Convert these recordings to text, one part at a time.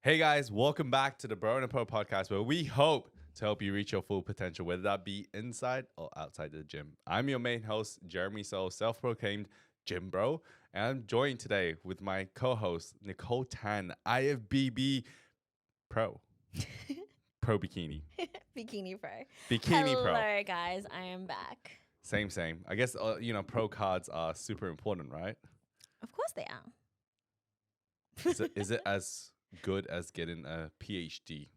Hey guys, welcome back to the Bro and a Pro podcast where we hope to help you reach your full potential, whether that be inside or outside the gym. I'm your main host, Jeremy So, self-proclaimed gym bro, and I'm joined today with my co-host, Nicole Tan, IFBB Pro, Pro Bikini, Bikini Pro. Bikini Pro. Hello, guys. I am back. Same. I guess, pro cards are super important, right? Of course they are. Is it as good as getting a PhD?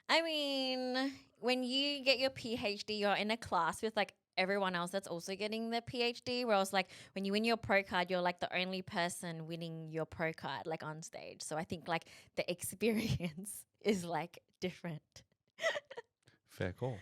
I mean, when you get your PhD, you're in a class with like everyone else that's also getting their PhD. Whereas like when you win your pro card, you're like the only person winning your pro card like on stage. So I think like the experience is like different. Fair call.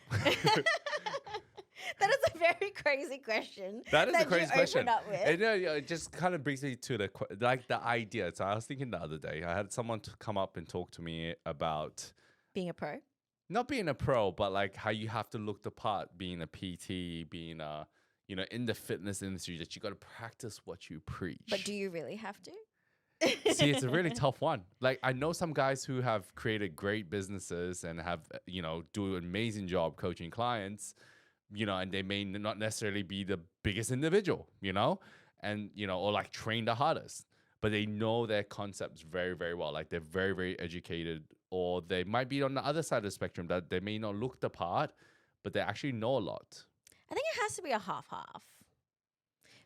That is a very crazy question. That is a you crazy question. opened up with. And, it just kind of brings me to the idea. So I was thinking the other day, I had someone to come up and talk to me about Being a pro. not being a pro, but like how you have to look the part, being a PT, being in the fitness industry, that you got to practice what you preach. But do you really have to? See, it's a really tough one. Like I know some guys who have created great businesses and have, do an amazing job coaching clients, and they may not necessarily be the biggest individual, and, or like train the hardest, but they know their concepts very, very well. Like they're very, very educated, or they might be on the other side of the spectrum that they may not look the part, but they actually know a lot. I think it has to be a half-half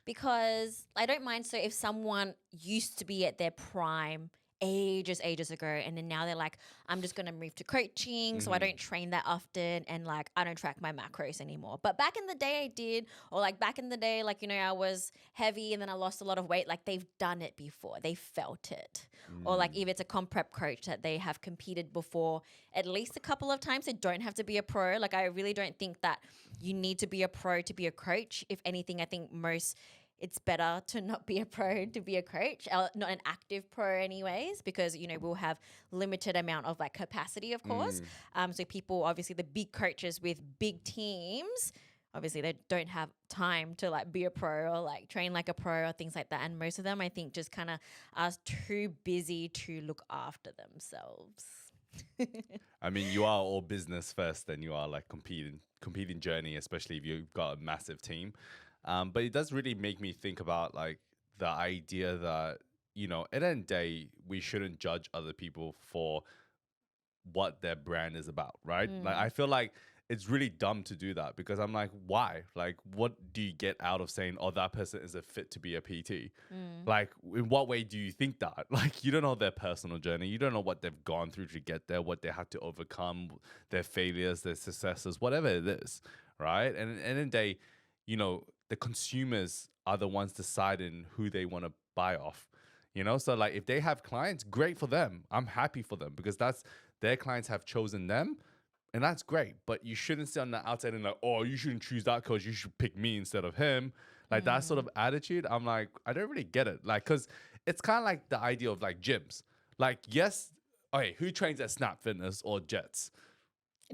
because I don't mind. So if someone used to be at their prime ages ago and then now they're like, I'm just going to move to coaching, so I don't train that often and like I don't track my macros anymore. But back in the day I did, or like back in the day, like, I was heavy and then I lost a lot of weight. Like they've done it before, they felt it. Or like if it's a comp prep coach that they have competed before at least a couple of times, they don't have to be a pro. Like I really don't think that you need to be a pro to be a coach. If anything, I think it's better to not be a pro to be a coach, not an active pro anyways, because, we'll have limited amount of like capacity, of course. So people, obviously the big coaches with big teams, obviously they don't have time to like be a pro or like train like a pro or things like that. And most of them, I think, just kind of are too busy to look after themselves. I mean, you are all business first, and you are like competing journey, especially if you've got a massive team. But it does really make me think about like the idea that, at the end of the day, we shouldn't judge other people for what their brand is about, right? Like, I feel like it's really dumb to do that because I'm like, why? Like, what do you get out of saying, oh, that person isn't fit to be a PT? Like, in what way do you think that? Like, you don't know their personal journey. You don't know what they've gone through to get there, what they had to overcome, their failures, their successes, whatever it is, right? And at the end of the day, the consumers are the ones deciding who they want to buy off, So like if they have clients, great for them. I'm happy for them because that's their clients have chosen them, and that's great. But you shouldn't sit on the outside and like, oh, you shouldn't choose that coach. You should pick me instead of him. Like that sort of attitude. I'm like, I don't really get it. Like, cause it's kind of like the idea of like gyms. Like, yes, okay, who trains at Snap Fitness or Jets?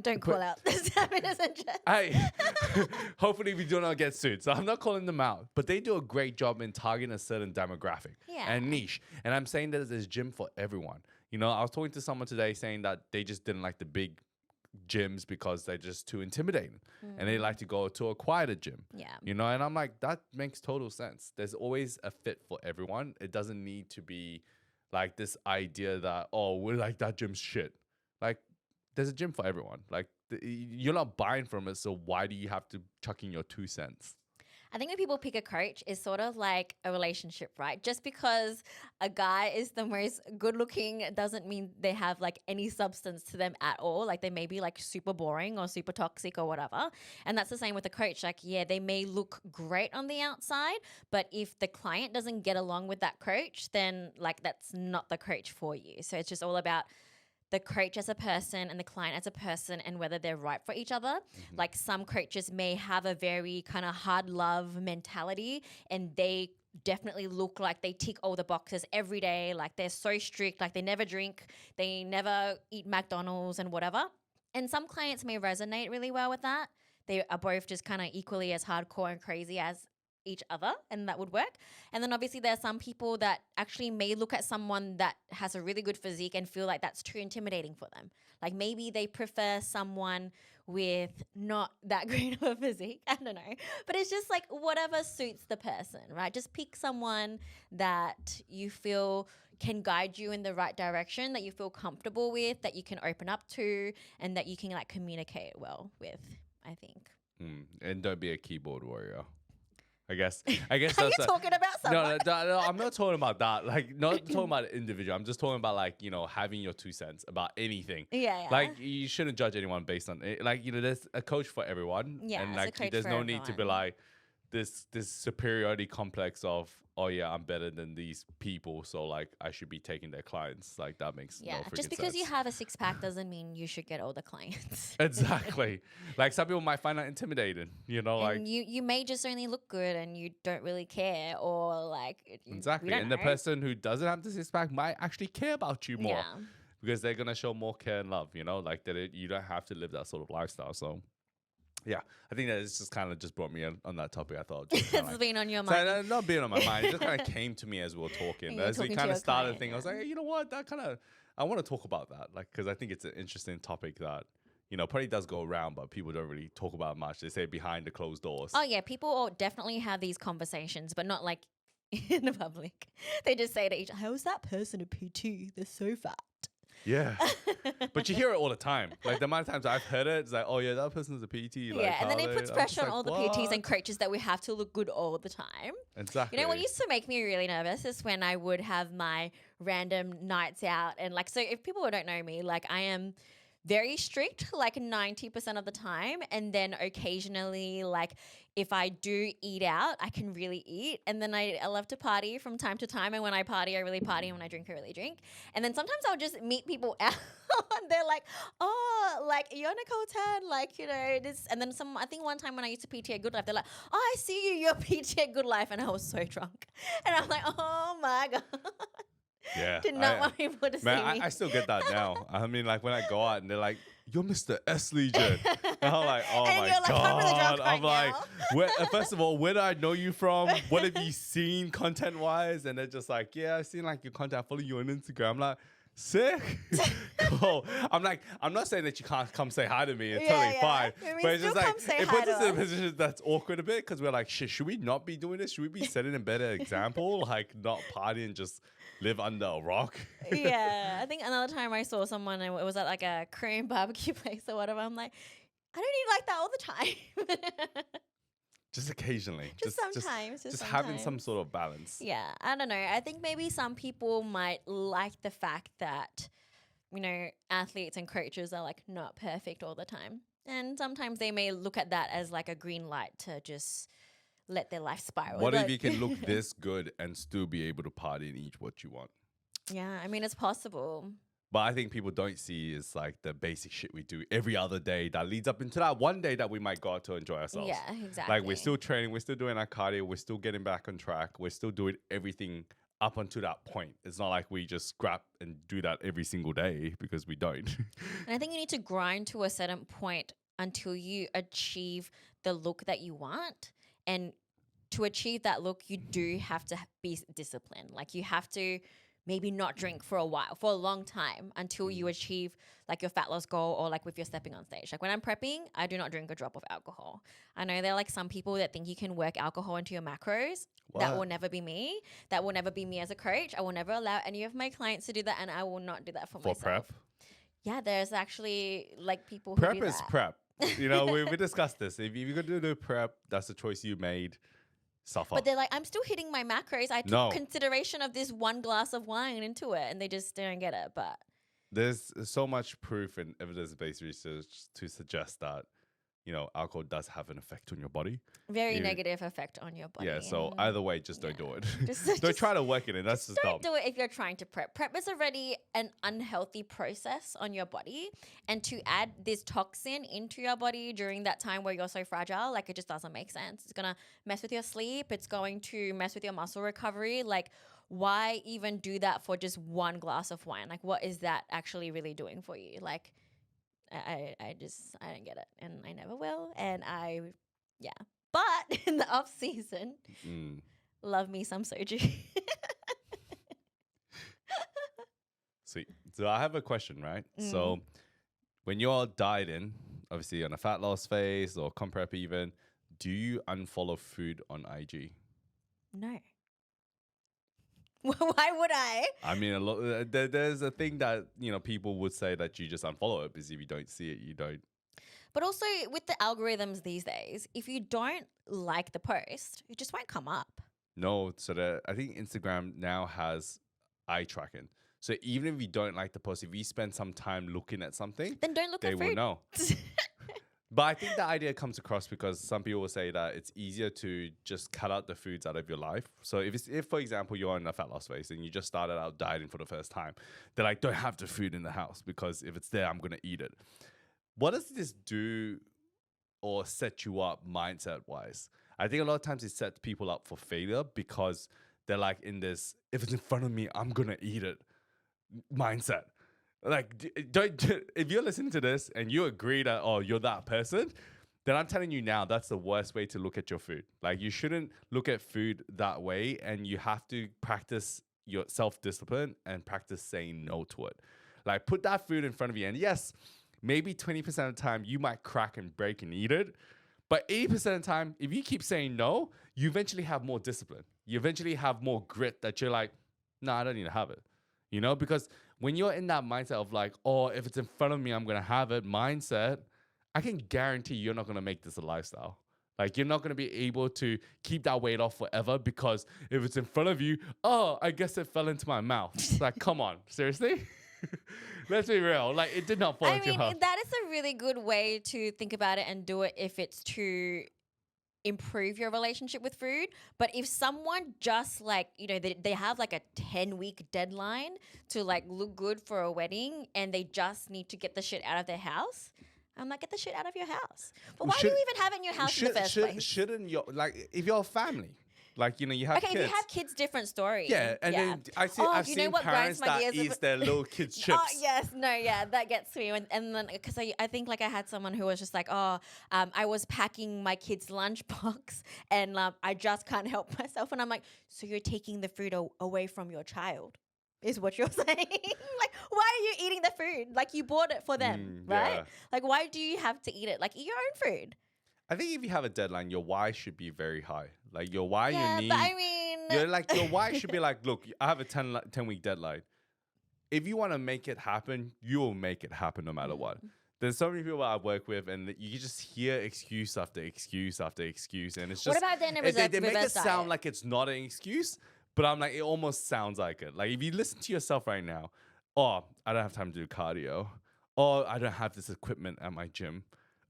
Don't call out the Stamina Jets. Hey, hopefully we do not get sued. So I'm not calling them out, but they do a great job in targeting a certain demographic and niche. And I'm saying that there's gym for everyone. I was talking to someone today saying that they just didn't like the big gyms because they're just too intimidating and they like to go to a quieter gym. Yeah. And I'm like, that makes total sense. There's always a fit for everyone. It doesn't need to be like this idea that, oh, we're like that gym's shit. Like, there's a gym for everyone. Like you're not buying from it, so why do you have to chuck in your 2 cents? I think when people pick a coach, it's sort of like a relationship, right? Just because a guy is the most good looking doesn't mean they have like any substance to them at all. Like they may be like super boring or super toxic or whatever. And that's the same with a coach. Like, yeah, they may look great on the outside, but if the client doesn't get along with that coach, then like that's not the coach for you. So it's just all about the coach as a person and the client as a person and whether they're right for each other. Like some coaches may have a very kind of hard love mentality and they definitely look like they tick all the boxes every day. Like they're so strict, like they never drink, they never eat McDonald's and whatever. And some clients may resonate really well with that. They are both just kind of equally as hardcore and crazy as each other, and that would work. And then obviously there are some people that actually may look at someone that has a really good physique and feel like that's too intimidating for them. Like maybe they prefer someone with not that great of a physique. I don't know. But it's just like whatever suits the person, right? Just pick someone that you feel can guide you in the right direction, that you feel comfortable with, that you can open up to, and that you can like communicate well with, I think. And don't be a keyboard warrior. I guess Are you talking about someone? No, I'm not talking about that. Like, not talking about an individual. I'm just talking about like, having your 2 cents about anything. Yeah. Like, you shouldn't judge anyone based on it. Like, there's a coach for everyone. Yeah, and there's a like, coach there's for no need to be everyone. like this superiority complex of, oh yeah, I'm better than these people, so like I should be taking their clients. Like, that makes no freaking just because sense. you have a six pack doesn't mean you should get all the clients. Exactly. Like, some people might find that intimidating, like. And you may just only look good and you don't really care, or like Exactly. we don't And know. the person who doesn't have the six pack might actually care about you more. Yeah. Because they're going to show more care and love, like that you don't have to live that sort of lifestyle. So, yeah, I think that it's just kind of just brought me on that topic. I thought just It's been on your so, mind. not being on my mind. It just kind of came to me as we were talking. You were As we talking to kind of your started client, thinking, I was like, hey, you know what? That kind of, I want to talk about that. Like, because I think it's an interesting topic that, probably does go around, but people don't really talk about much. They say behind the closed doors. Oh yeah, people all definitely have these conversations, but not like in the public. They just say to each, "How's that person a PT? They're so fat." Yeah. But you hear it all the time. Like, the amount of times I've heard it, it's like, oh yeah, that person's a PT. Like, Yeah, and then it puts I'm just pressure on like, all the PTs and coaches that we have to look good all the time. Exactly. You know what used to make me really nervous is when I would have my random nights out, and like, so if people don't know me, like I am very strict like 90% of the time, and then occasionally, like if I do eat out, I can really eat, and then I love to party from time to time, and when I party I really party, and when I drink I really drink. And then sometimes I'll just meet people out and they're like, oh, like you're Nicole Tan, like this. And then I think one time when I used to PT at Good Life, they're like, oh, I see you, you're PT at Good Life, and I was so drunk, and I'm like, oh my god. Yeah. Did not want people to see me. I still get that now. I mean, like when I go out and they're like, you're Mr. S Legion. And I'm like, oh And my you're like, I'm really God. drunk I'm right like, first of all, where do I know you from? What have you seen content wise? And they're just like, yeah, I've seen like your content. I follow you on Instagram. I'm like, sick. Cool. I'm like, I'm not saying that you can't come say hi to me. It's totally fine. I mean, but it's still just like, come say it hi puts to us in a us. position that's awkward a bit because we're like, shit, should we not be doing this? Should we be setting a better example? Like, not party and just live under a rock? Yeah, I think another time I saw someone and it was at like a Korean barbecue place or whatever. I'm like, I don't eat like that all the time. Just occasionally. Just sometimes. Just having some sort of balance. Yeah, I don't know. I think maybe some people might like the fact that, athletes and coaches are like not perfect all the time. And sometimes they may look at that as like a green light to just let their life spiral. What if you can look this good and still be able to party and eat what you want? Yeah, I mean, it's possible. But I think people don't see is like the basic shit we do every other day that leads up into that one day that we might go out to enjoy ourselves. Yeah, exactly. Like, we're still training, we're still doing our cardio, we're still getting back on track, we're still doing everything up until that point. It's not like we just scrap and do that every single day, because we don't. And I think you need to grind to a certain point until you achieve the look that you want. And to achieve that look, you do have to be disciplined. Like, you have to maybe not drink for a while, for a long time, until you achieve like your fat loss goal, or like if you're stepping on stage. Like when I'm prepping, I do not drink a drop of alcohol. I know there are like some people that think you can work alcohol into your macros. That What? will never be me. That will never be me as a coach. I will never allow any of my clients to do that, and I will not do that for myself. prep. Yeah, there's actually like people who Prep do is that. prep. We discussed this. If you're going to do prep, that's the choice you made. Suffer. But they're like, I'm still hitting my macros. I took No. consideration of this one glass of wine into it, and they just don't get it. But There's so much proof and evidence-based research to suggest that, alcohol does have an effect on your body. very You- negative effect on your body. Yeah, so and either way, just don't do it. Just- don't try to work it in. That's just dumb. don't do it if you're trying to prep. Prep is already an unhealthy process on your body. And to add this toxin into your body during that time where you're so fragile, like it just doesn't make sense. It's going to mess with your sleep. It's going to mess with your muscle recovery. Like, why even do that for just one glass of wine? Like, what is that actually really doing for you? Like, I don't get it. And I never will. And yeah. But in the off season, Mm. love me some soju. Sweet. So I have a question, right? Mm. So when you're dieting, obviously on a fat loss phase or comp prep even, do you unfollow food on IG? No. Why would I? I mean, there's a thing that, people would say that you just unfollow it because if you don't see it, you don't. But also with the algorithms these days, if you don't like the post, it just won't come up. No, so I think Instagram now has eye tracking. So even if you don't like the post, if you spend some time looking at something, Then don't look they at will food. know. But I think the idea comes across because some people will say that it's easier to just cut out the foods out of your life. So if for example, you're in a fat loss phase and you just started out dieting for the first time, they're like, don't have the food in the house because if it's there, I'm going to eat it. What does this do or set you up mindset wise? I think a lot of times it sets people up for failure because they're like in this, if it's in front of me, I'm going to eat it mindset. Like, if you're listening to this and you agree that, oh, you're that person, then I'm telling you now, that's the worst way to look at your food. Like, you shouldn't look at food that way, and you have to practice your self-discipline and practice saying no to it. Like, put that food in front of you, and yes, maybe 20% of the time you might crack and break and eat it, but 80% of the time, if you keep saying no, you eventually have more discipline. You eventually have more grit that you're like, no, I don't need to have it. Because when you're in that mindset of like, oh, if it's in front of me, I'm going to have it mindset, I can guarantee you're not going to make this a lifestyle. Like, you're not going to be able to keep that weight off forever because if it's in front of you, oh, I guess it fell into my mouth. It's like, come on, seriously? Let's be real. Like, it did not fall into your mouth. That is a really good way to think about it and do it if it's to improve your relationship with food. But if someone just like, they have like a 10-week deadline to like look good for a wedding and they just need to get the shit out of their house, I'm like, get the shit out of your house. But why do you even have it in your house in the first place? Shouldn't your, like, if you're a family, like, you have kids. Okay, if you have kids, different story. Yeah, and then I've seen parents that eat their little kids' chips. Oh, yes, no, yeah, that gets me. And then, because I think like I had someone who was just like, I was packing my kid's lunchbox and I just can't help myself. And I'm like, so you're taking the food away from your child? Is what you're saying. Like, why are you eating the food? Like, you bought it for them, right? Yeah. Like, why do you have to eat it? Like, eat your own food. I think if you have a deadline, your why should be very high. Like, your why you need. But I mean, your why should be like, look, I have a 10-week deadline. If you want to make it happen, you will make it happen no matter what. There's so many people I work with, and you just hear excuse after excuse after excuse, and it's just. What about then they make it sound like it's not an excuse, but I'm like, it almost sounds like it. Like, if you listen to yourself right now, oh, I don't have time to do cardio. Oh, I don't have this equipment at my gym.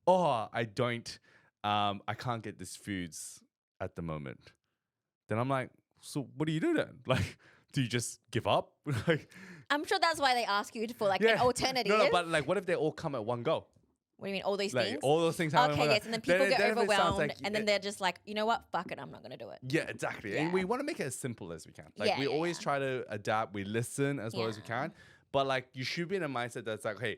Oh, I don't. I can't get these foods at the moment. Then I'm like, so what do you do then? Like, do you just give up? Like, I'm sure that's why they ask you for like an alternative. No, but like, what if they all come at one go? What do you mean, all these Like, things? all those things happen at one Okay, go. yes, and then people get overwhelmed, like, and then they're just like, you know what, fuck it, I'm not gonna do it. Yeah, exactly. Yeah. And we want to make it as simple as we can. Like, we always try to adapt. We listen as well as we can. But like, you should be in a mindset that's like, hey,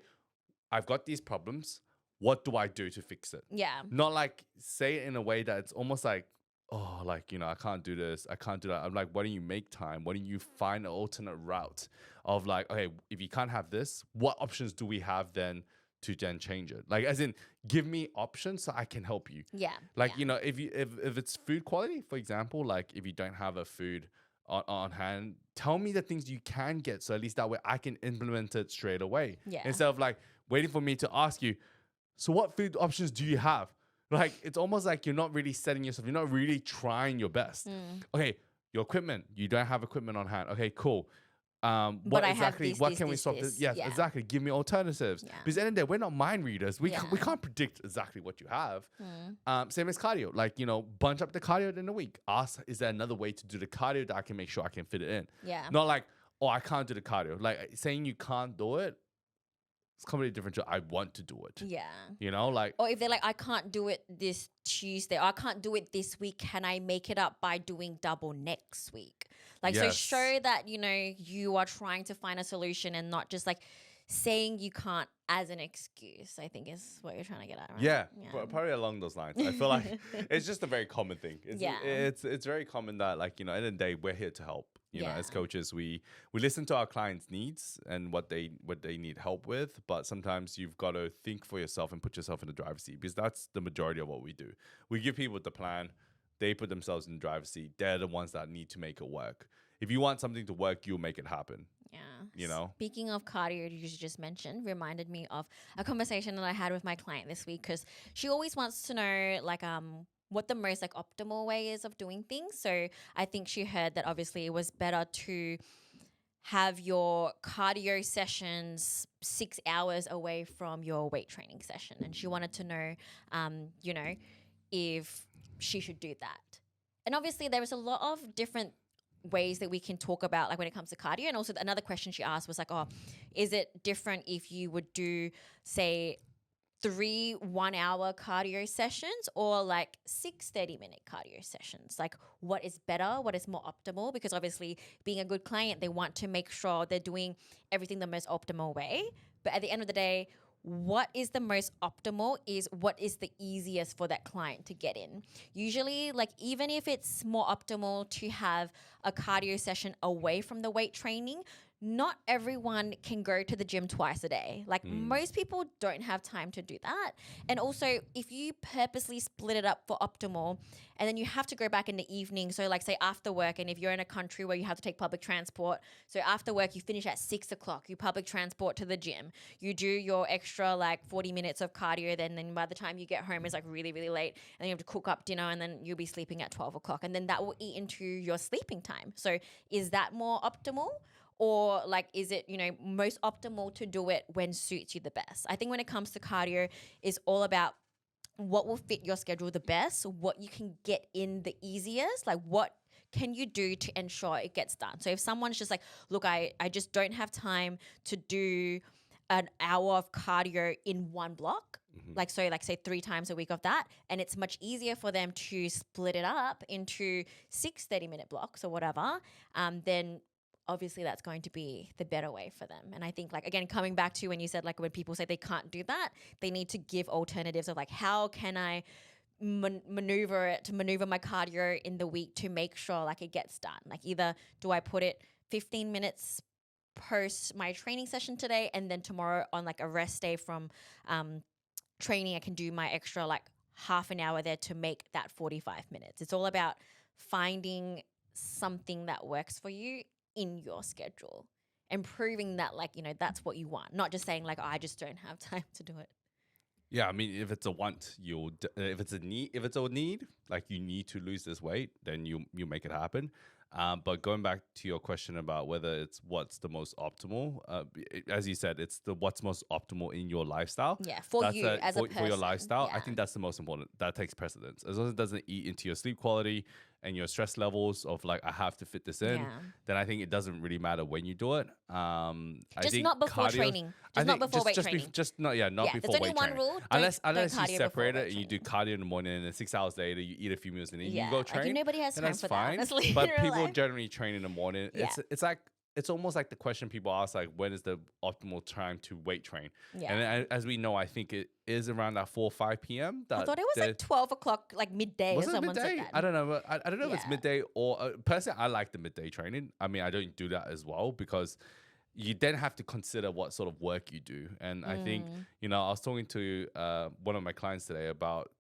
I've got these problems. What do I do to fix it? Yeah. Not like say it in a way that it's almost like, oh, like, I can't do this. I can't do that. I'm like, why don't you make time? Why don't you find an alternate route of like, okay, if you can't have this, what options do we have then to then change it? Like, as in, give me options so I can help you. Yeah. Like, if it's food quality, for example, like if you don't have a food on hand, tell me the things you can get. So at least that way I can implement it straight away. Yeah. Instead of like waiting for me to ask you, so what food options do you have? Like, it's almost like you're not really setting yourself, you're not really trying your best. Okay, your equipment, you don't have equipment on hand. Okay, cool. What can we swap this? Yes, yeah. exactly. Give me alternatives. Yeah. Because at the end of the day, we're not mind readers. We can't predict exactly what you have. Same as cardio. Like, bunch up the cardio in a week. Ask, is there another way to do the cardio that I can make sure I can fit it in? Yeah. Not like, oh, I can't do the cardio. Like, saying you can't do it, it's completely different to I want to do it. Yeah. Like. Or if they're like, I can't do it this Tuesday, or I can't do it this week, can I make it up by doing double next week? Like, so show that, you are trying to find a solution and not just like saying you can't as an excuse, I think is what you're trying to get at, right? Yeah, probably along those lines. I feel like it's just a very common thing. It's very common that, like, at the end of the day, we're here to help. As coaches, we listen to our clients' needs and what they need help with. But sometimes you've got to think for yourself and put yourself in the driver's seat, because that's the majority of what we do. We give people the plan, they put themselves in the driver's seat. They're the ones that need to make it work. If you want something to work, you'll make it happen. Yeah. Speaking of cardio, you just mentioned, reminded me of a conversation that I had with my client this week, because she always wants to know, like, what the most, like, optimal way is of doing things. So I think she heard that obviously it was better to have your cardio sessions 6 hours away from your weight training session. And she wanted to know, if she should do that. And obviously there was a lot of different ways that we can talk about, like, when it comes to cardio. And also another question she asked was like, oh, is it different if you would do, say, 3 1-hour cardio sessions or like 6 30-minute cardio sessions? Like, what is better? What is more optimal? Because obviously being a good client, they want to make sure they're doing everything the most optimal way. But at the end of the day, what is the most optimal is what is the easiest for that client to get in. Usually, like, even if it's more optimal to have a cardio session away from the weight training, not everyone can go to the gym twice a day. Like, most people don't have time to do that. And also, if you purposely split it up for optimal and then you have to go back in the evening, so like, say, after work, and if you're in a country where you have to take public transport, so after work you finish at 6 o'clock, you public transport to the gym, you do your extra like 40 minutes of cardio, then by the time you get home it's like really, really late, and then you have to cook up dinner, and then you'll be sleeping at 12 o'clock, and then that will eat into your sleeping time. So is that more optimal? Or like, is it, most optimal to do it when suits you the best? I think when it comes to cardio, it's all about what will fit your schedule the best, what you can get in the easiest, like what can you do to ensure it gets done. So if someone's just like, look, I just don't have time to do an hour of cardio in one block, like, so like, say 3 times a week of that, and it's much easier for them to split it up into 6 30-minute blocks or whatever, then obviously that's going to be the better way for them. And I think, like, again, coming back to when you said, like, when people say they can't do that, they need to give alternatives of like, how can I maneuver my cardio in the week to make sure like it gets done? Like, either do I put it 15 minutes post my training session today, and then tomorrow on like a rest day from training, I can do my extra like half an hour there to make that 45 minutes. It's all about finding something that works for you in your schedule and proving that, like, that's what you want, not just saying like, oh, I just don't have time to do it. Yeah, I mean, if it's a want, if it's a need, like you need to lose this weight, then you make it happen. But going back to your question about whether it's what's the most optimal, as you said, it's the what's most optimal in your lifestyle. Yeah, for you as a person. For your lifestyle, yeah. I think that's the most important. That takes precedence. As long as it doesn't eat into your sleep quality and your stress levels of like, I have to fit this in, then I think it doesn't really matter when you do it. I think not before training. Not before weight training. Not before weight training. There's only one rule. Unless you separate it and you do cardio in the morning, and then 6 hours later you eat a few meals and then you go train. Like, nobody has time for that, honestly. But people generally train in the morning. It's like, it's almost like the question people ask, like, when is the optimal time to weight train? Yeah. And as we know, I think it is around that 4 or 5 p.m. I thought it was like 12 o'clock, like midday. Was it midday? I don't know. I don't know if it's midday or personally, I like the midday training. I mean, I don't do that as well because you then have to consider what sort of work you do. And I think, I was talking to one of my clients today about,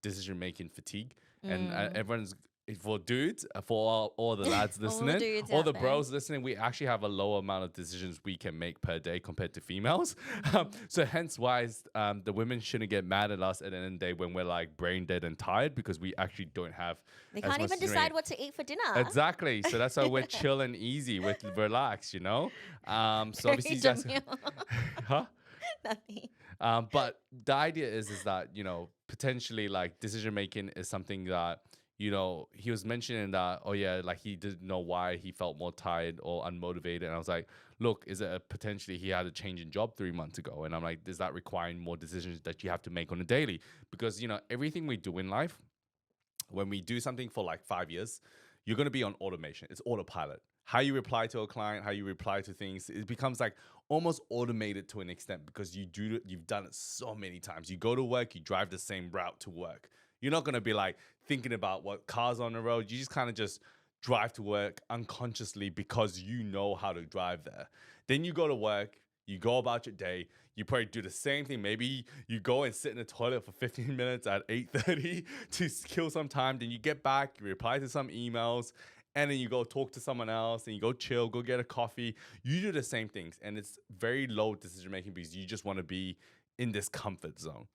decision-making fatigue. And everyone's, for dudes, for all the lads listening, all the bros listening, we actually have a lower amount of decisions we can make per day compared to females. So hence why the women shouldn't get mad at us at the end of the day when we're like brain dead and tired, because we actually don't have. They can't even decide what to eat for dinner. Exactly. So that's why we're chill and easy, we're relaxed, So obviously that's huh? Nothing. But the idea is that, potentially like decision making is something that, he was mentioning that, oh yeah, like he didn't know why he felt more tired or unmotivated. And I was like, look, is it potentially he had a change in job 3 months ago? And I'm like, is that requiring more decisions that you have to make on a daily? Because, everything we do in life, when we do something for like 5 years, you're going to be on automation. It's autopilot. how you reply to a client, how you reply to things, it becomes like almost automated to an extent because you've done it so many times. You go to work, you drive the same route to work. You're not gonna be like thinking about what cars on the road. You just kind of just drive to work unconsciously because you know how to drive there. Then you go to work, you go about your day, you probably do the same thing. Maybe you go and sit in the toilet for 15 minutes at 8:30 to kill some time. Then you get back, you reply to some emails, and then you go talk to someone else and you go chill, go get a coffee. You do the same things. And it's very low decision making because you just want to be in this comfort zone.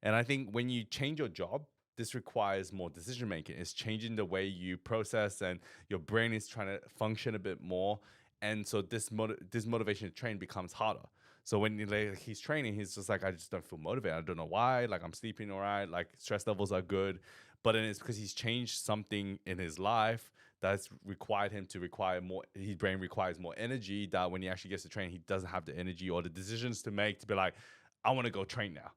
And I think when you change your job, this requires more decision making. It's changing the way you process, and your brain is trying to function a bit more. And so this motivation to train becomes harder. So when he's training, he's just like, I just don't feel motivated. I don't know why. Like, I'm sleeping all right. Like, stress levels are good. But then it's because he's changed something in his life that's required him to require more. His brain requires more energy, that when he actually gets to train, he doesn't have the energy or the decisions to make to be like, I want to go train now.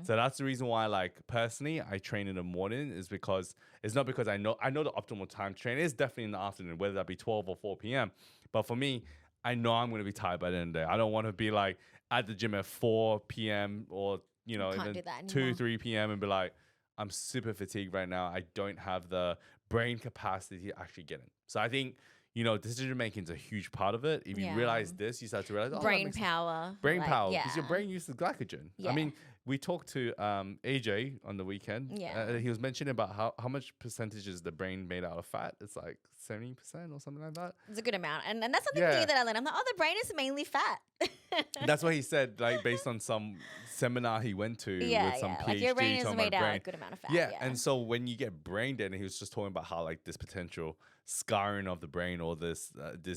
So that's the reason why, like, personally, I train in the morning, is because it's not because I know the optimal time to train is definitely in the afternoon, whether that be 12 or 4 p.m. But for me, I know I'm going to be tired by the end of the day. I don't want to be like at the gym at 4 p.m. or, Can't even do that 2, anymore. 3 p.m. and be like, I'm super fatigued right now. I don't have the brain capacity to actually get in. So I think, decision making is a huge part of it. If you realize this, you start to realize, that Brain makes sense. power. Brain like, power, Yeah. because your brain uses glycogen. Yeah. I mean, we talked to AJ on the weekend. Yeah. He was mentioning about how much percentage is the brain made out of fat. It's like 70% or something like that. It's a good amount. And that's something Yeah. new that I learned. I'm like, the brain is mainly fat. That's what he said, like, based on some seminar he went to with some PhD Like, your brain is talking made about out brain. a good amount of fat. Yeah, and so when you get brain dead, and he was just talking about how, like, this potential scarring of the brain, or this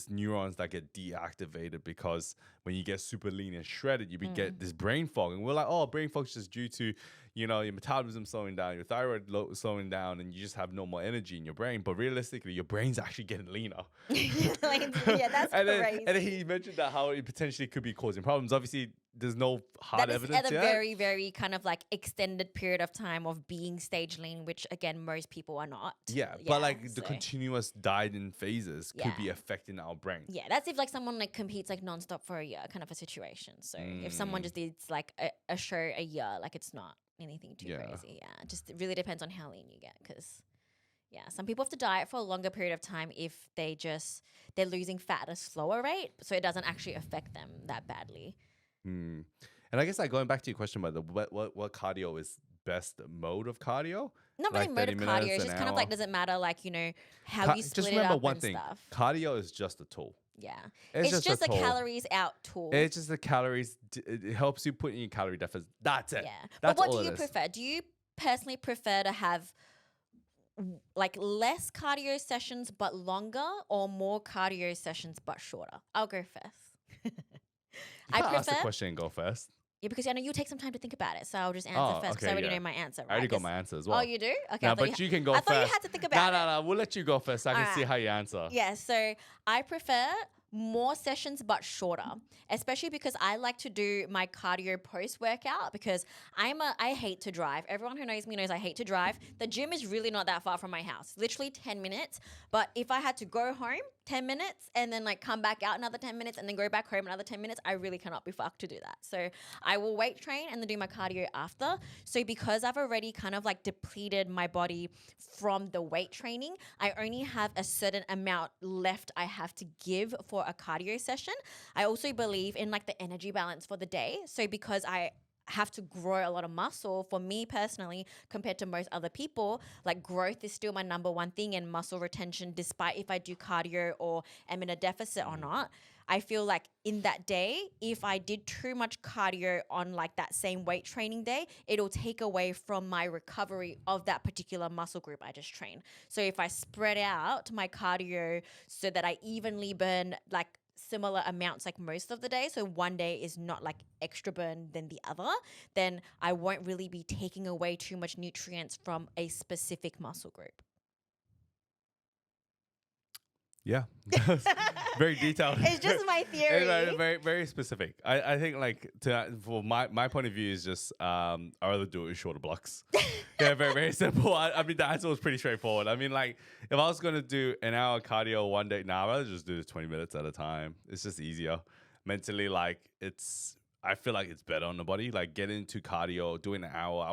neurons that get deactivated because when you get super lean and shredded, you get this brain fog. And we're like, oh, brain fog is just due to, your metabolism slowing down, your thyroid slowing down, and you just have no more energy in your brain. But realistically, your brain's actually getting leaner. That's and crazy. Then he mentioned that how it potentially could be causing problems. Obviously, there's no hard That is evidence at a yet. very, very kind of like extended period of time of being stage lean, which again, most people are not. Yeah, but like the continuous dieting phases could be affecting our brain. Yeah, that's if like someone like competes like nonstop for a year kind of a situation. So if someone just needs like a show a year, like it's not anything too crazy. Yeah, just it really depends on how lean you get, because some people have to diet for a longer period of time if they're losing fat at a slower rate, so it doesn't actually affect them that badly. And I guess, like, going back to your question about what cardio is best mode of cardio. Not really like mode of 30 cardio. minutes, It's an just kind of hour. like, does it matter like, how you Just split it remember up one and thing: stuff? cardio is just a tool. Yeah. It's just a tool. calories out tool. It's just the calories. It helps you put in your calorie deficit. That's it. Yeah. That's But what all do you it is. prefer? Do you personally prefer to have like less cardio sessions but longer, or more cardio sessions but shorter? I'll go first. I ask the question and go first. Yeah, because I know you take some time to think about it, so I'll just answer Oh, first because okay, I already yeah. know my answer. Right? I already got my answer as well. Oh, you do? Okay. No, I thought but you can go I first. thought you had to think about it. No. We'll let you go first. So I can see how you answer. Yeah, so I prefer more sessions but shorter, especially because I like to do my cardio post workout, because I hate to drive. Everyone who knows me knows I hate to drive. The gym is really not that far from my house, literally 10 minutes. But if I had to go home 10 minutes and then like come back out another 10 minutes and then go back home another 10 minutes, I really cannot be fucked to do that. So I will weight train and then do my cardio after. So because I've already kind of like depleted my body from the weight training, I only have a certain amount left I have to give for a cardio session. I also believe in like the energy balance for the day. So because I have to grow a lot of muscle, for me personally, compared to most other people, like growth is still my number one thing, and muscle retention, despite if I do cardio or am in a deficit or not. I feel like in that day, if I did too much cardio on like that same weight training day, it'll take away from my recovery of that particular muscle group I just trained. So if I spread out my cardio so that I evenly burn like similar amounts like most of the day, so one day is not like extra burn than the other, then I won't really be taking away too much nutrients from a specific muscle group. Yeah. Very detailed. It's just my theory. Very, very specific. I think like for my point of view is just I rather do it in shorter blocks. Yeah, very, very simple. I mean the answer was pretty straightforward. I mean like if I was gonna do an hour cardio one day, now I'd rather just do 20 minutes at a time. It's just easier. Mentally, like I feel like it's better on the body. Like getting into cardio, doing an hour. I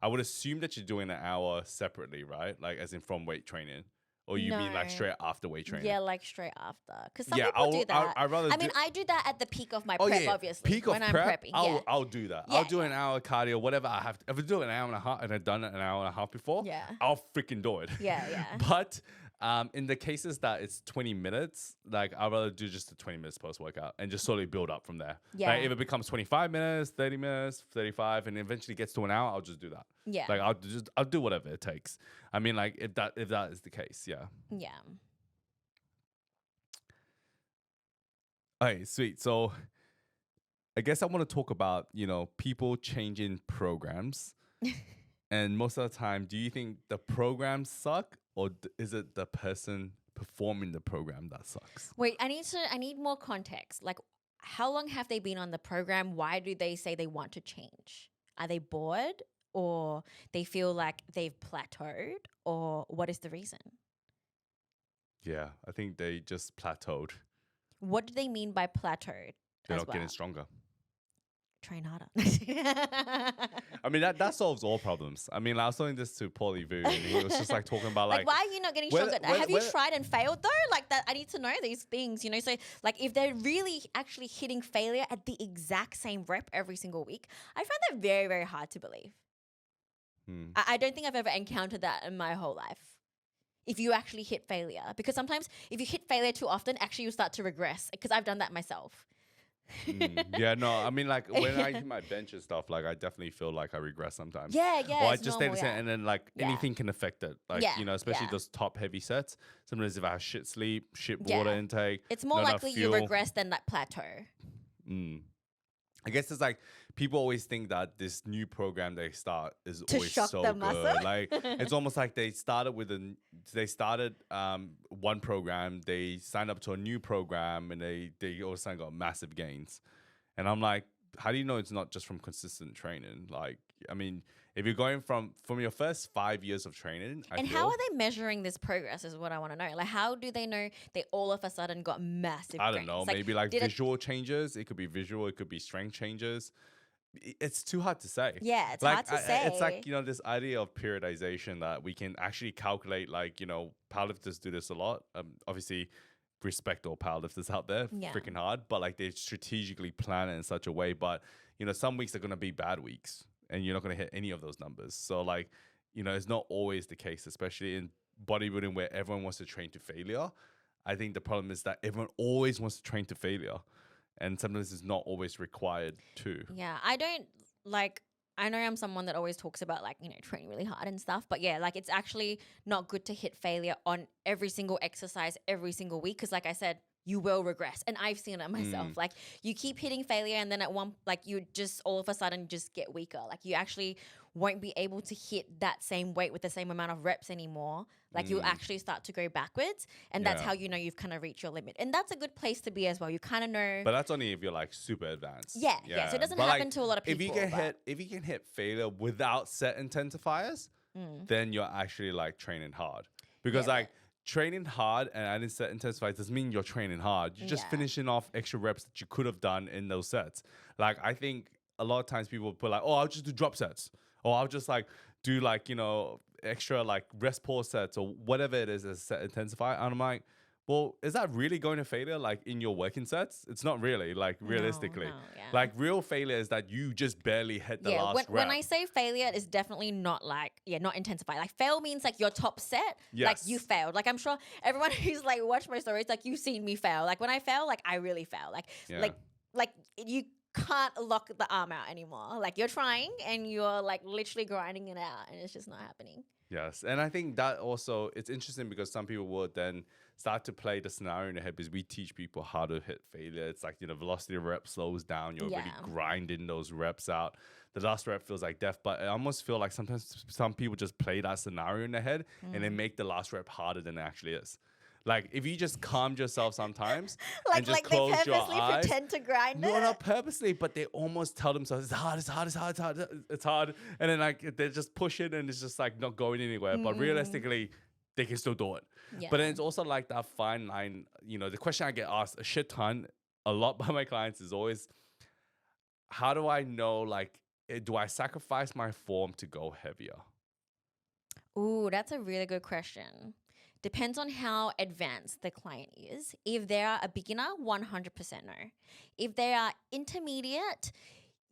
would assume that you're doing an hour separately, right? Like as in from weight training. Or you mean like No. straight after weight training? Yeah, like straight after. Because some Yeah, people do that. I'd rather I mean, I do that at the peak of my Oh prep, yeah, obviously. peak of when prep. I'm prepping. Yeah. I'll do that. Yeah, I'll do an hour cardio, whatever I have to. If I do an hour and a half and I've done it an hour and a half before, Yeah. I'll freaking do it. Yeah, yeah. But in the cases that it's 20 minutes, like I'd rather do just the 20 minutes post workout and just slowly build up from there. Yeah. Like if it becomes 25 minutes, 30 minutes, 35, and eventually gets to an hour, I'll just do that. Yeah. Like I'll do whatever it takes. I mean, like if that is the case, yeah. Yeah. All right, sweet. So I guess I want to talk about, people changing programs. And most of the time, do you think the programs suck or is it the person performing the program that sucks? Wait, I need more context. Like, how long have they been on the program? Why do they say they want to change? Are they bored or they feel like they've plateaued or what is the reason? Yeah, I think they just plateaued. What do they mean by plateaued? They're as not well? getting stronger. Train harder. I mean, that solves all problems. I mean, I was telling this to Paulie Vu, and he was just like talking about like, why are you not getting stronger? Have you tried and failed though? Like that, I need to know these things, So, like, if they're really actually hitting failure at the exact same rep every single week, I find that very, very hard to believe. I don't think I've ever encountered that in my whole life. If you actually hit failure, because sometimes if you hit failure too often, actually you start to regress. Because I've done that myself. Yeah, no, I mean, like when I hit my bench and stuff, like I definitely feel like I regress sometimes. Yeah, Or I it's just stay the normal, same, and then like anything can affect it. Like especially those top heavy sets. Sometimes if I have shit sleep, shit water intake, it's more not enough likely you fuel. regress than that plateau. I guess it's like people always think that this new program they start is To always shock so the good. muscle? Like it's almost like they started one program, they signed up to a new program, and they all of a sudden got massive gains. And I'm like, how do you know it's not just from consistent training? Like, I mean, if you're going from your first 5 years of training, How are they measuring this progress is what I want to know. Like, how do they know they all of a sudden got massive I don't gains? know, Like, maybe like did it- visual changes. It could be visual, it could be strength changes. It's too hard to say. Yeah, it's like, hard to say. It's like, this idea of periodization that we can actually calculate, like, powerlifters do this a lot. Obviously, respect all powerlifters out there, freaking hard, but like they strategically plan it in such a way. But, some weeks are going to be bad weeks and you're not going to hit any of those numbers. So like, it's not always the case, especially in bodybuilding where everyone wants to train to failure. I think the problem is that everyone always wants to train to failure. And sometimes it's not always required too. Yeah, I know I'm someone that always talks about like, training really hard and stuff. But yeah, like it's actually not good to hit failure on every single exercise every single week. Because like I said, you will regress. And I've seen it myself. Like you keep hitting failure and then at one, like you just all of a sudden just get weaker. Like you actually won't be able to hit that same weight with the same amount of reps anymore. Like you'll actually start to go backwards. And that's how you know you've kind of reached your limit. And that's a good place to be as well. You kind of know. But that's only if you're like super advanced. Yeah. So it doesn't happen to a lot of people. If you can hit failure without set intensifiers, then you're actually like training hard. Because training hard and adding set intensifiers doesn't mean you're training hard. You're just finishing off extra reps that you could have done in those sets. Like I think a lot of times people put like, oh, I'll just do drop sets. Or I'll just like do like, extra like rest pause sets or whatever it is as set intensifier. And I'm like, well, is that really going to failure like in your working sets? It's not really, like realistically. Like real failure is that you just barely hit the last rep. When I say failure, it's definitely not like, not intensify. Like fail means like your top set, like you failed. Like I'm sure everyone who's like watched my stories, like you've seen me fail. Like when I fail, like I really fail. Like you can't lock the arm out anymore. Like you're trying and you're like literally grinding it out and it's just not happening. Yes. And I think that also, it's interesting because some people would then start to play the scenario in their head because we teach people how to hit failure. It's like, velocity of rep slows down. You're really grinding those reps out. The last rep feels like death, but I almost feel like sometimes some people just play that scenario in their head and they make the last rep harder than it actually is. Like if you just calmed yourself sometimes and like just like they close your purposely eyes. pretend to grind No, it. not purposely, but they almost tell themselves it's hard, it's hard, it's hard, it's hard, it's hard, and then like they just push it and it's just like not going anywhere. But Mm-mm. realistically, they can still do it. Yeah. But then it's also like that fine line. You know, the question I get asked a shit ton, a lot by my clients is always, how do I know like do I sacrifice my form to go heavier? Ooh, that's a really good question. Depends on how advanced the client is. If they are a beginner, 100% no. If they are intermediate,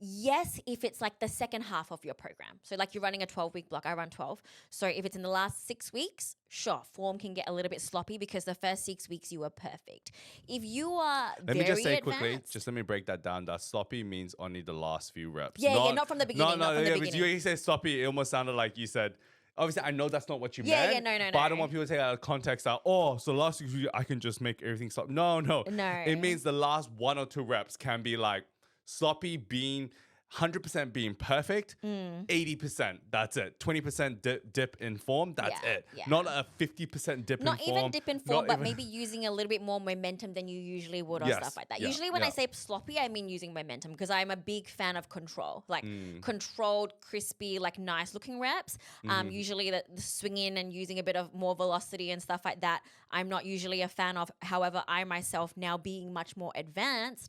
yes, if it's like the second half of your program. So like you're running a 12-week block, I run 12. So if it's in the last 6 weeks, sure, form can get a little bit sloppy because the first 6 weeks you were perfect. If you are Let me just say quickly, advanced, just let me break that down. That sloppy means only the last few reps. yeah, not from the beginning, not from the yeah, but beginning. you said sloppy, it almost sounded like you said, obviously, I know that's not what you Yeah, meant. no, But I no. don't want people to take out of context that, oh, so last week I can just make everything stop. No. No. It means the last 1 or 2 reps can be like sloppy being 100% being perfect, 80%, that's it. 20% dip in form, that's Yeah, it. yeah. Not a 50% dip Not in form. even dip in form, but maybe using a little bit more momentum than you usually would or Yes, stuff like that. yeah, Usually when I yeah. say sloppy, I mean using momentum because I'm a big fan of control, like Mm. controlled, crispy, like nice looking reps. Mm-hmm. Usually the swinging and using a bit of more velocity and stuff like that, I'm not usually a fan of. However, I myself now being much more advanced,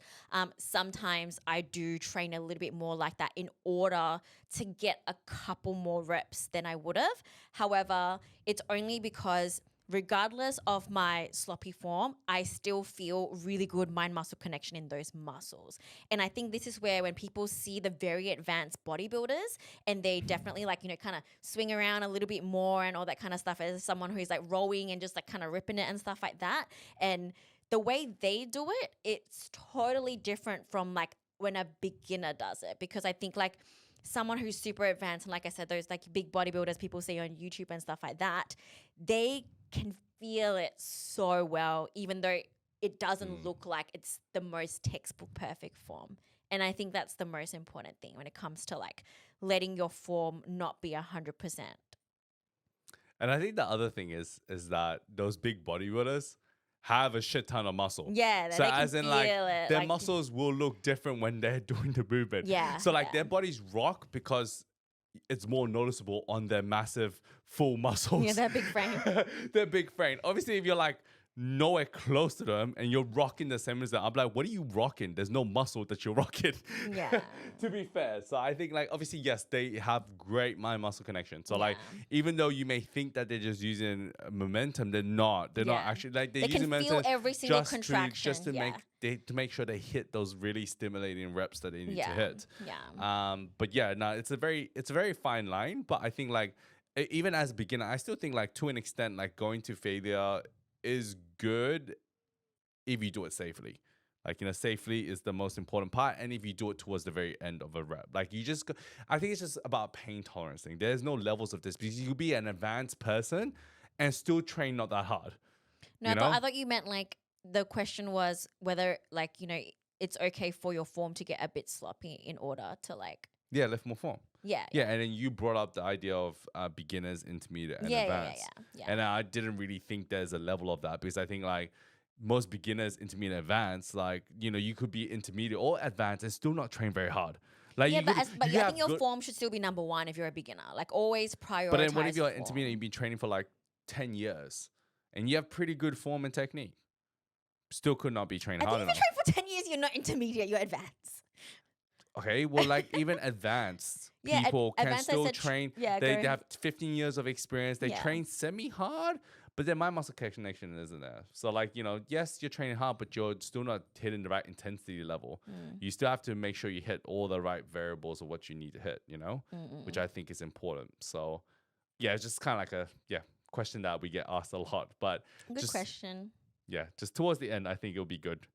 sometimes I do train a little bit more like that in order to get a couple more reps than I would have. However, it's only because regardless of my sloppy form, I still feel really good mind muscle connection in those muscles. And I think this is where when people see the very advanced bodybuilders and they definitely like, kind of swing around a little bit more and all that kind of stuff as someone who's like rowing and just like kind of ripping it and stuff like that. And the way they do it, it's totally different from like when a beginner does it, because I think like someone who's super advanced and like I said, those like big bodybuilders people see on YouTube and stuff like that, they can feel it so well, even though it doesn't look like it's the most textbook perfect form. And I think that's the most important thing when it comes to like letting your form not be 100%. And I think the other thing is that those big bodybuilders have a shit ton of muscle. Yeah, So they can as in feel like it, their like- muscles will look different when they're doing the movement. Yeah, So like yeah. their bodies rock because it's more noticeable on their massive full muscles. Yeah, their big frame. Their big frame. Obviously, if you're like nowhere close to them and you're rocking the same as them, I'm like, what are you rocking? There's no muscle that you're rocking. Yeah. To be fair. So I think like obviously, yes, they have great mind muscle connection. So like Yeah. even though you may think that they're just using momentum, they're not. They're not Yeah. actually like They they're using can feel momentum every single just contraction, to yeah. make sure they hit those really stimulating reps that they need to hit. Yeah. But yeah, no, it's a very fine line. But I think like even as a beginner, I still think like to an extent, like going to failure is good if you do it safely. Like, safely is the most important part. And if you do it towards the very end of a rep, like I think it's just about pain tolerance thing. There's no levels of this because you could be an advanced person and still train not that hard. No, you know? I thought you meant like the question was whether like, it's okay for your form to get a bit sloppy in order to like. Yeah, lift more form. Yeah. Yeah, and then you brought up the idea of beginners, intermediate, and advanced. Yeah. And I didn't really think there's a level of that because I think like most beginners, intermediate, advanced, like you could be intermediate or advanced and still not train very hard. Like Yeah, you but, could, but you I have think your good- form should still be number one if you're a beginner. Like always prioritize. But then what if you're form. intermediate? You've been training for like 10 years, and you have pretty good form and technique. Still could not be training I hard think if enough. you train for 10 years, you're not intermediate, you're advanced. Okay, well, like even advanced Yeah, people can advanced, I still said train. yeah, They go- have 15 years of experience. They Yeah. train semi-hard, but then my muscle connection isn't there. So like, yes, you're training hard, but you're still not hitting the right intensity level. You still have to make sure you hit all the right variables of what you need to hit, which I think is important. So yeah, it's just kind of like a question that we get asked a lot. But Good question. yeah, just towards the end, I think it'll be good.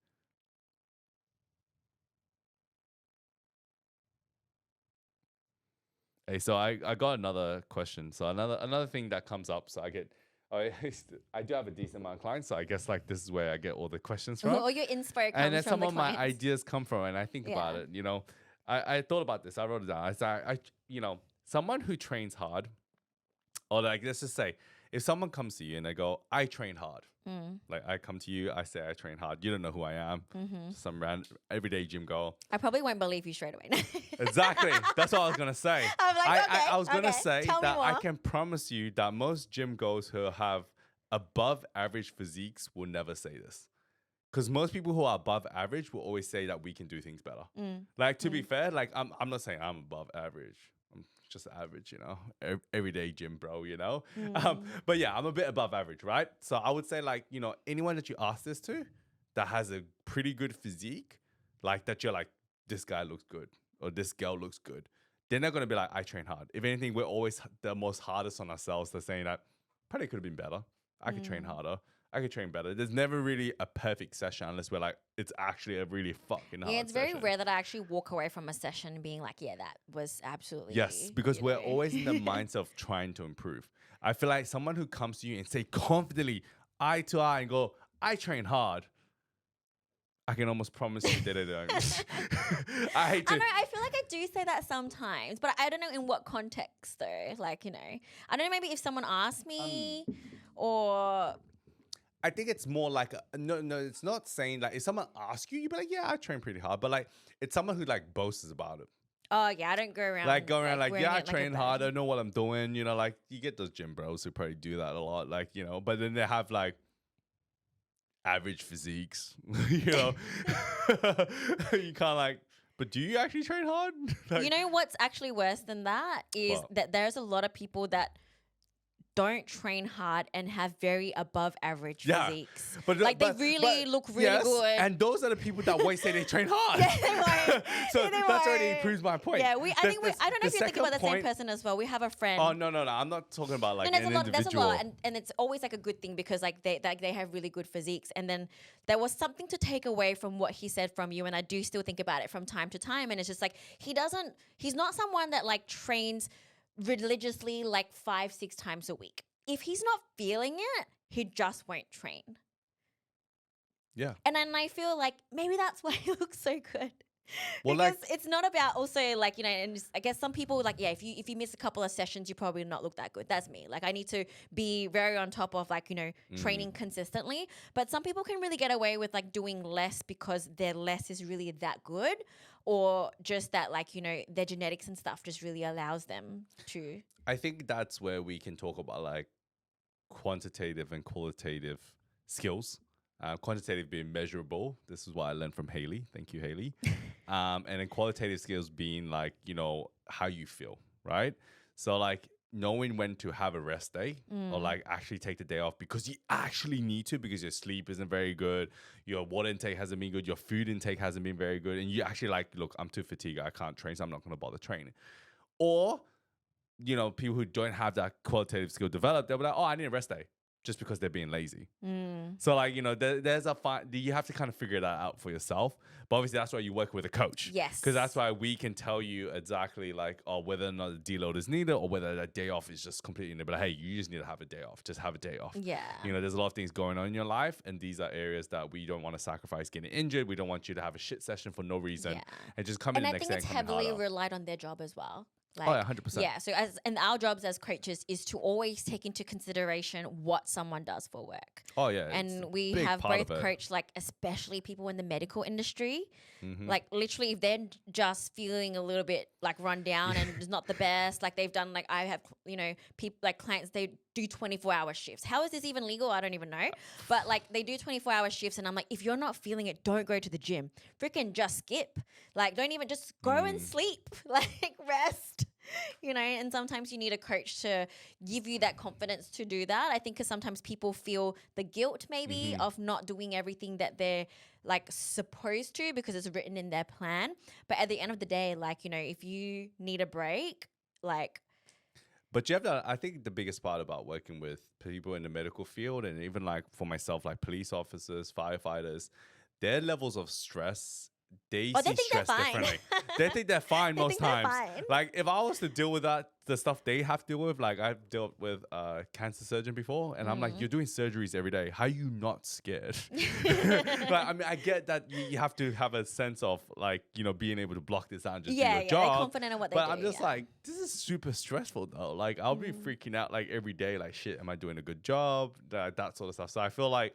Hey, so I got another question. So another thing that comes up. So I do have a decent amount of clients. So I guess like this is where I get all the questions from. All your inspo comes And then from some the of my clients. ideas come from, and I think about Yeah. it. I thought about this. I wrote it down. I someone who trains hard, or like let's just say, if someone comes to you and they go, I train hard. Mm. Like I come to you, I say I train hard. You don't know who I am. Mm-hmm. Some everyday gym girl. I probably won't believe you straight away. Exactly. That's what I was gonna say. I'm like, okay, I was gonna say tell me that I more. can promise you that most gym girls who have above average physiques will never say this. Because most people who are above average will always say that we can do things better. Mm. Like to be fair, like I'm not saying I'm above average. I'm just average, everyday gym bro, But yeah, I'm a bit above average, right? So I would say like, anyone that you ask this to that has a pretty good physique, like that you're like, this guy looks good or this girl looks good. They're not going to be like, I train hard. If anything, we're always the most hardest on ourselves. They're saying that probably could have been better. I could train harder. I could train better. There's never really a perfect session unless we're like, it's actually a really fucking hard Yeah, it's very session. rare that I actually walk away from a session being like, yeah, that was absolutely. Yes, because we're always in the mindset of trying to improve. I feel like someone who comes to you and say confidently, eye to eye, and go, I train hard. I can almost promise you that they don't. I hate to. I know, I feel like I do say that sometimes, but I don't know in what context though. Like, I don't know, maybe if someone asked me or. I think it's more like no. It's not saying like if someone asks you, you'd be like, yeah, I train pretty hard, but like it's someone who like boasts about it. Oh yeah, I don't go around like wearing yeah, I it like a train hard. I badge. know what I'm doing. Like you get those gym bros who probably do that a lot. Like but then they have like average physiques. You can't like. But do you actually train hard? Like, You know what's actually worse than that is What? that there's a lot of people that don't train hard and have very above average physiques. But Like they really look really yes, good. and those are the people that always say they train hard. Yeah, they won't. So Yeah, they that's already won't. proves my point. Yeah, I think I don't know if you're thinking about the same point. person as well. We have a friend. Oh no, I'm not talking about like No, there's an a lot. There's a individual. lot, and it's always like a good thing because like they have really good physiques. And then there was something to take away from what he said from you, and I do still think about it from time to time. And it's just like he's not someone that like trains religiously like 5-6 times a week. If he's not feeling it, he just won't train. Yeah. And then I feel like maybe that's why he looks so good. Well, because like- it's not about also like, and just, I guess some people like, yeah, if you miss a couple of sessions, you probably not look that good. That's me. Like I need to be very on top of like, training consistently. But some people can really get away with like doing less because their less is really that good, or just that like, their genetics and stuff just really allows them to. I think that's where we can talk about like quantitative and qualitative skills. Quantitative being measurable. This is what I learned from Haley. Thank you, Haley. And then qualitative skills being like, how you feel, right? So like knowing when to have a rest day or like actually take the day off because you actually need to because your sleep isn't very good, your water intake hasn't been good, your food intake hasn't been very good, and you actually like, look, I'm too fatigued, I can't train, so I'm not going to bother training. Or, people who don't have that qualitative skill developed, they'll be like, oh, I need a rest day. Just because they're being lazy. So like, there's a you have to kind of figure that out for yourself. But obviously that's why you work with a coach. Yes. Because that's why we can tell you exactly like, whether or not the deload is needed or whether that day off is just completely, but hey, you just need to have a day off. Just have a day off. Yeah. There's a lot of things going on in your life, and these are areas that we don't want to sacrifice getting injured. We don't want you to have a shit session for no reason. Yeah. And just come in the And I next think day it's and come in heavily harder. relied on their job as well. Like, Oh, yeah, 100%. Yeah, so our jobs as coaches is to always take into consideration what someone does for work. Oh, yeah. it's a And we big have part both of it. coached, like, especially people in the medical industry. Mhm. Like, literally, if they're just feeling a little bit, like, run down and it's not the best, like, they've done, like, I have, people, like, clients, they do 24-hour shifts. How is this even legal? I don't even know. But, like, they do 24-hour shifts, and I'm like, if you're not feeling it, don't go to the gym. Freaking just skip. Like, don't even just go and sleep. Like, rest. And sometimes you need a coach to give you that confidence to do that. I think because sometimes people feel the guilt maybe of not doing everything that they're like supposed to because it's written in their plan. But at the end of the day, like, if you need a break, like. But you have to, I think the biggest part about working with people in the medical field and even like for myself, like police officers, firefighters, their levels of stress they Oh, they see think they're stress fine. differently. They think they're fine They most think they're times. fine. Like if I was to deal with the stuff they have to deal with, like I've dealt with a cancer surgeon before, and I'm like, you're doing surgeries every day. How are you not scared? Like, I mean, I get that you have to have a sense of like, being able to block this out and just do your They're job. confident in what they But do. I'm just yeah. like, this is super stressful though. Like I'll be freaking out like every day, like shit, am I doing a good job? That sort of stuff. So I feel like,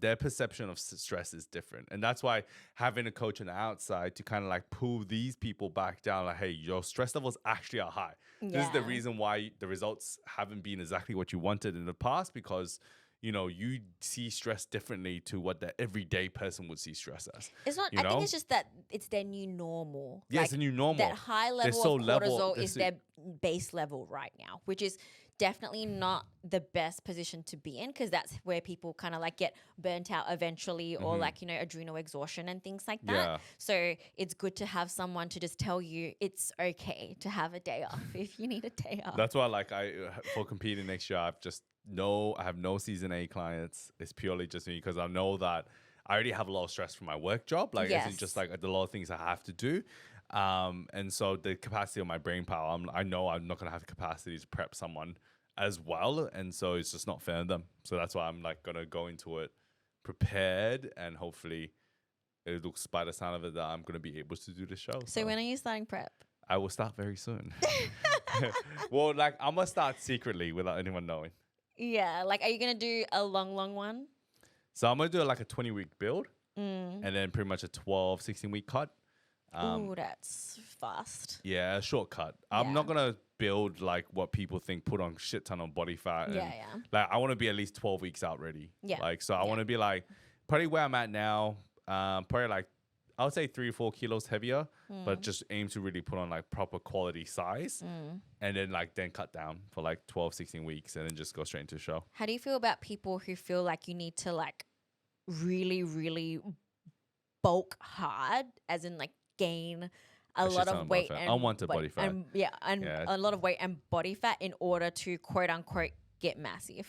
their perception of stress is different. And that's why having a coach on the outside to kind of like pull these people back down, like, hey, your stress levels actually are high. This is the Yeah. reason why the results haven't been exactly what you wanted in the past, because you see stress differently to what the everyday person would see stress as. It's not. I think it's just that it's their new normal. Yeah, like, it's a new normal. That high They're level so of level- cortisol they're is so- their base level right now, which is definitely not the best position to be in, because that's where people kind of like get burnt out eventually, or like adrenal exhaustion and things like that. Yeah. So it's good to have someone to just tell you it's okay to have a day off if you need a day off. That's why, like, for competing next year, I have no season A clients. It's purely just me, because I know that I already have a lot of stress from my work job. Like, Yes. it's just like a lot of things I have to do. And so the capacity of my brain power, I know I'm not going to have the capacity to prep someone as well. And so it's just not fair to them. So that's why I'm like going to go into it prepared, and hopefully it looks by the sound of it that I'm going to be able to do the show. So when are you starting prep? I will start very soon. Well, like I'm going to start secretly without anyone knowing. Yeah, like, are you gonna do a long one? So I'm going to do like a 20-week build and then pretty much a 12, 16-week cut. Ooh, that's fast. Yeah, a shortcut. I'm Yeah. not gonna build like what people think, put on shit ton of body fat. And, Yeah. Like I want to be at least 12 weeks out ready. Yeah. Like so, I want to be like probably where I'm at now. Probably like I would say 3 or 4 kilos heavier, but just aim to really put on like proper quality size, and then cut down for like 12, 16 weeks, and then just go straight into the show. How do you feel about people who feel like you need to like really bulk hard, as in like gain a shit lot ton of of body weight fat. and Unwanted body fat. and a lot of weight and body fat in order to quote unquote get massive?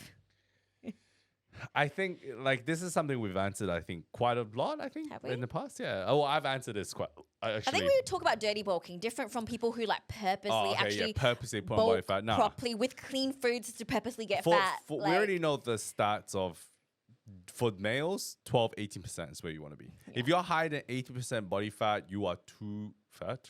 I think like this is something we've answered. I think quite a lot. I think Have we? in the past, yeah. Oh, I've answered this quite. I Actually, think we would talk about dirty bulking, different from people who like purposely actually purposely put on body bulk fat. No, properly with clean foods to purposely get for, fat. we like- already know the stats of for males 12-18% is where you want to be. If you're higher than 80% body fat, you are too fat.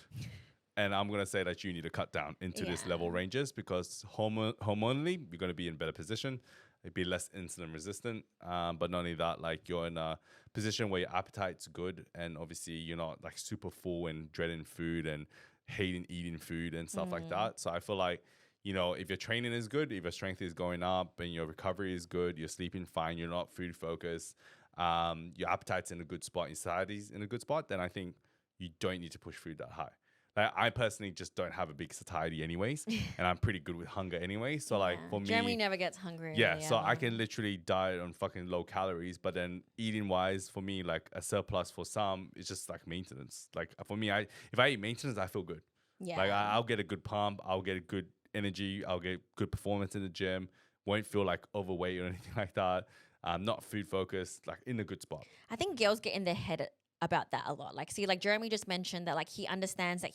And I'm gonna say that you need to cut down into this Yeah. level ranges, because hormonally you're gonna be in better position. It'd be less insulin resistant, but not only that, like you're in a position where your appetite's good, and obviously you're not like super full and dreading food and hating eating food and stuff like that. So I feel like, if your training is good, if your strength is going up and your recovery is good, you're sleeping fine, you're not food focused, your appetite's in a good spot, your satiety's in a good spot, then I think you don't need to push food that high. Like, I personally just don't have a big satiety anyways, and I'm pretty good with hunger anyway. So like for me, Jeremy never gets hungry. yeah, so I can literally diet on fucking low calories, but then eating wise, for me, like a surplus for some, it's just like maintenance. Like for me, if I eat maintenance, I feel good. Yeah. Like I'll get a good pump, I'll get a good energy, I'll get good performance in the gym. Won't feel like overweight or anything like that. Not food focused, like in a good spot. I think girls get in their head about that a lot. Like, see, like Jeremy just mentioned that like he understands that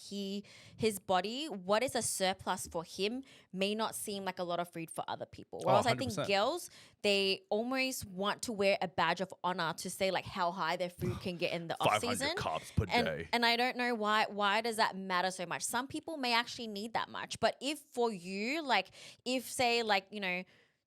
his body, what is a surplus for him may not seem like a lot of food for other people. Whereas I think 100%. girls, they almost want to wear a badge of honor to say like how high their food can get in the off 500 season. carbs per day. And I don't know why does that matter so much? Some people may actually need that much. But if for you, like if say like,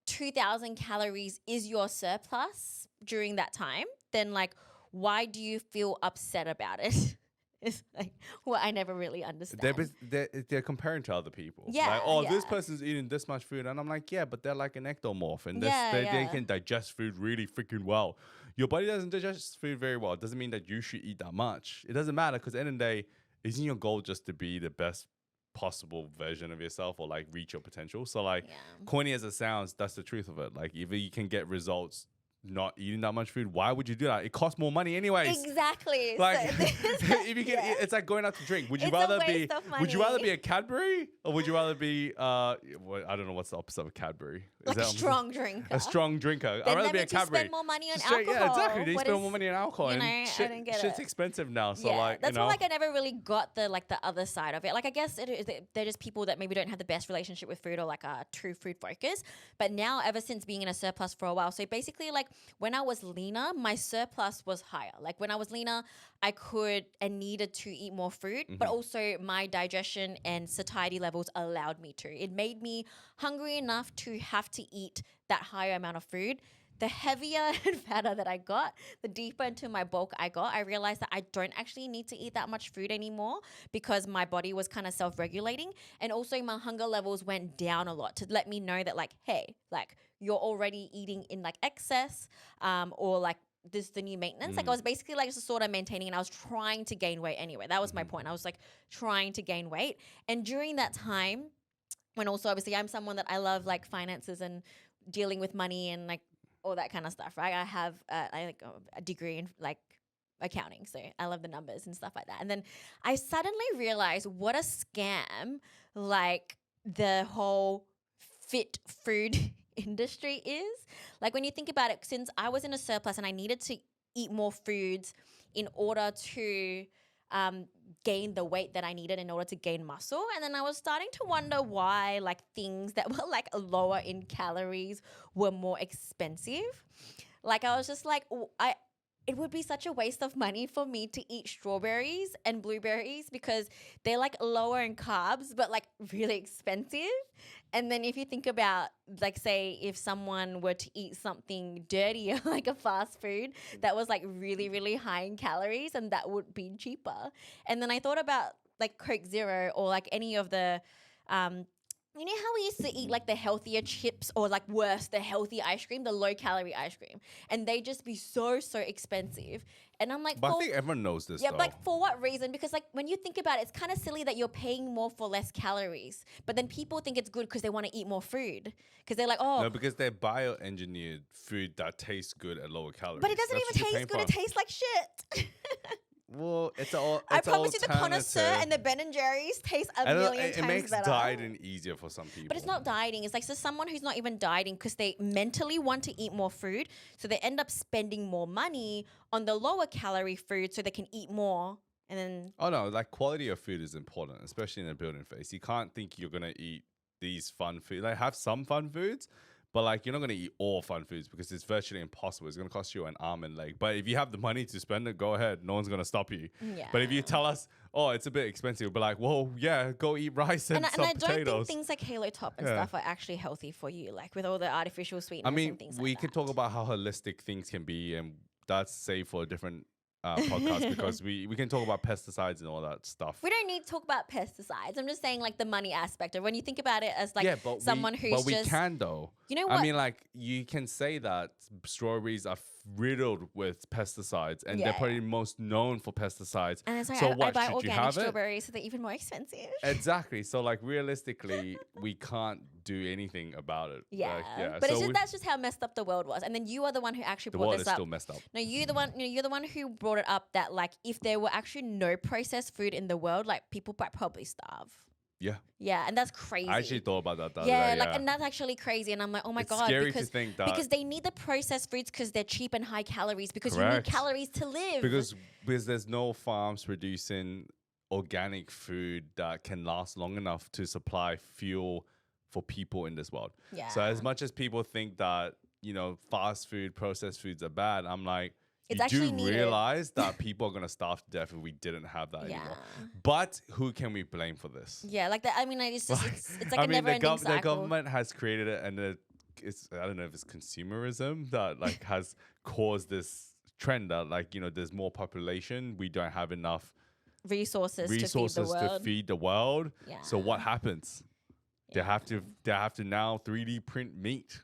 2,000 calories is your surplus during that time, then like why do you feel upset about it? It's like what I never really understand. They're comparing to other people. Yeah, like, this yeah. person's eating this much food, and I'm like, yeah, but they're like an ectomorph, and Yeah, they yeah. can digest food really freaking well. Your body doesn't digest food very well. It doesn't mean that you should eat that much. It doesn't matter, because at the end of the day, isn't your goal just to be the best possible version of yourself, or like reach your potential? So like Yeah. corny as it sounds, that's the truth of it. Like if you can get results not eating that much food. Why would you do that? It costs more money anyways. Exactly. Like, So if you can, it's like going out to drink. Would you It's a rather waste be? of Would you rather money. be a Cadbury or would you rather be? I don't know what's the opposite of a Cadbury. like a that strong drinker. a strong drinker? I'd Then rather that be a means you Cadbury. spend more money on Straight- alcohol. Yeah, exactly. They What spend is- more money on alcohol, you know, and I don't get shit's it. expensive now. So yeah, like, that's you know, why like I never really got the other side of it. Like I guess they're just people that maybe don't have the best relationship with food or like a true food focus. But now, ever since being in a surplus for a while, so basically like when I was leaner, my surplus was higher. Like when I was leaner, I could and needed to eat more food, but also my digestion and satiety levels allowed me to. It made me hungry enough to have to eat that higher amount of food. The heavier and fatter that I got, the deeper into my bulk I got, I realized that I don't actually need to eat that much food anymore because my body was kind of self-regulating. And also my hunger levels went down a lot to let me know that like, hey, like you're already eating in like excess or like this is the new maintenance. Like I was basically like just sort of maintaining and I was trying to gain weight anyway. That was my point. I was like trying to gain weight. And during that time, when also obviously I'm someone that I love like finances and dealing with money and like all that kind of stuff, right? I have a degree in like accounting, so I love the numbers and stuff like that. And then I suddenly realized what a scam like the whole fit food industry is. Like when you think about it, since I was in a surplus and I needed to eat more foods in order to gain the weight that I needed in order to gain muscle. And then I was starting to wonder why like things that were like lower in calories were more expensive. Like I was just like, it would be such a waste of money for me to eat strawberries and blueberries because they're like lower in carbs, but like really expensive. And then if you think about like, say if someone were to eat something dirtier, like a fast food that was like really, really high in calories and that would be cheaper. And then I thought about like Coke Zero or like any of the, you know how we used to eat like the healthier chips or like worse, the healthy ice cream, the low calorie ice cream, and they just be so expensive. And I'm like, but I think everyone knows this. yeah, though. like for what reason? Because like when you think about it, it's kind of silly that you're paying more for less calories, but then people think it's good because they want to eat more food because they're like, oh, No, because they're bioengineered food that tastes good at lower calories. but it doesn't That's even what you're taste paying good. It for. tastes like shit. Well, it's all. I promise you, the connoisseur and the Ben and Jerry's taste a million times it makes better. dieting easier for some people. But it's not dieting. It's like so someone who's not even dieting because they mentally want to eat more food, so they end up spending more money on the lower calorie food so they can eat more. And then Oh no, like quality of food is important, especially in a building phase. You can't think you're gonna eat these fun foods. Like have some fun foods, but like you're not gonna eat all fun foods because it's virtually impossible. It's gonna cost you an arm and leg. But if you have the money to spend it, go ahead. No one's gonna stop you. yeah. But if you tell us, oh, it's a bit expensive, we'll be like, whoa, yeah, go eat rice and, and some I don't potatoes. think things like Halo Top and Yeah. stuff are actually healthy for you, like with all the artificial sweeteners I mean, and things we like could that. talk about how holistic things can be, and that's safe for a different podcast because we can talk about pesticides and all that stuff. We don't need to talk about pesticides. I'm just saying like the money aspect of when you think about it as like Yeah, but someone who's we just can though. You know what? I mean, like you can say that strawberries are riddled with pesticides, and Yeah, they're probably most known for pesticides. and it's like So I what buy should you organic have it? strawberries, so they're even more expensive. Exactly. So like realistically, we can't do anything about it. Yeah, Like, yeah. but so it's just, that's just how messed up the world was. And then you are the one who actually the brought world this is up. still messed up. No, you're the one who brought it up that like if there were actually no processed food in the world, like people might probably starve. Yeah. Yeah, and that's crazy. I actually thought about that. The yeah, other day, like and that's actually crazy. And I'm like, oh my It's god, scary because to think that because they need the processed foods because they're cheap and high calories because you need Correct. calories to live. because there's no farms producing organic food that can last long enough to supply fuel for people in this world. yeah, So as much as people think that, fast food, processed foods are bad, I'm like, It's you actually do needed. realize that people are going to starve to death if we didn't have that yeah, anymore. But who can we blame for this? yeah, like that. I mean, it's just it's like I a mean, never-ending the cycle. government has created it, and it's I don't know if it's consumerism that like has caused this trend that like there's more population, we don't have enough resources resources to feed the world. Yeah. So what happens? They have to now 3D print meat.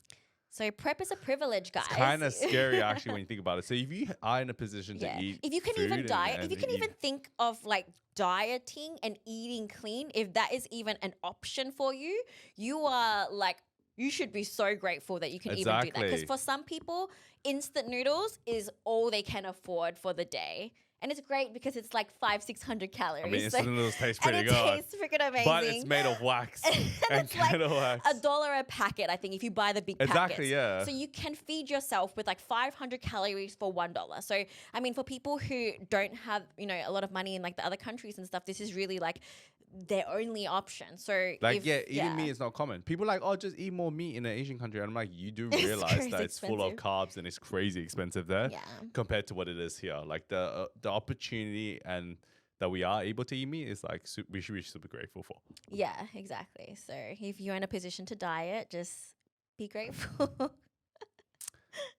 So prep is a privilege, guys. It's kind of scary actually when you think about it. So if you are in a position to eat, if you can food even diet, and if you can even think of like dieting and eating clean, if that is even an option for you, you are like you should be so grateful that you can even do that. Because Exactly. for some people, instant noodles is all they can afford for the day. And it's great because it's like 500-600 calories. I mean, instant noodles taste and pretty it good. tastes freaking amazing. But it's made of wax. and and it's like kettle wax. $1 a packet, I think, if you buy the big packets. Exactly, yeah. So you can feed yourself with like 500 calories for $1. So, I mean, for people who don't have, you know, a lot of money in like the other countries and stuff, this is really like their only option. So Like, eating meat is not common. People are like, oh, just eat more meat in an Asian country. And I'm like, you do It's realize crazy that it's full of expensive. carbs and it's crazy expensive there Yeah. compared to what it is here. Like the opportunity and that we are able to eat meat is like we should be super grateful for. Yeah, exactly. So if you're in a position to diet, just be grateful.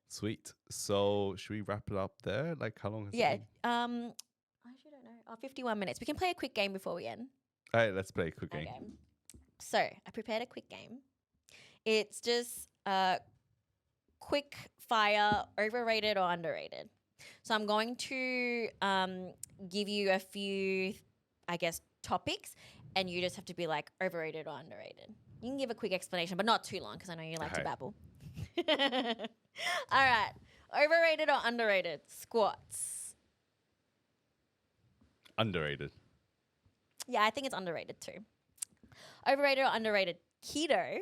Sweet. So should we wrap it up there? Like how long has Yeah. it been? I actually don't know. 51 minutes. We can play a quick game before we end. All right, let's play a quick game. Okay. So I prepared a quick game. It's just quick fire, overrated or underrated. So I'm going to give you a few, I guess, topics, and you just have to be like overrated or underrated. You can give a quick explanation, but not too long because I know you like to Okay. babble. All right. Overrated or underrated? Squats. Underrated. Yeah, I think it's underrated too. Overrated or underrated? Keto.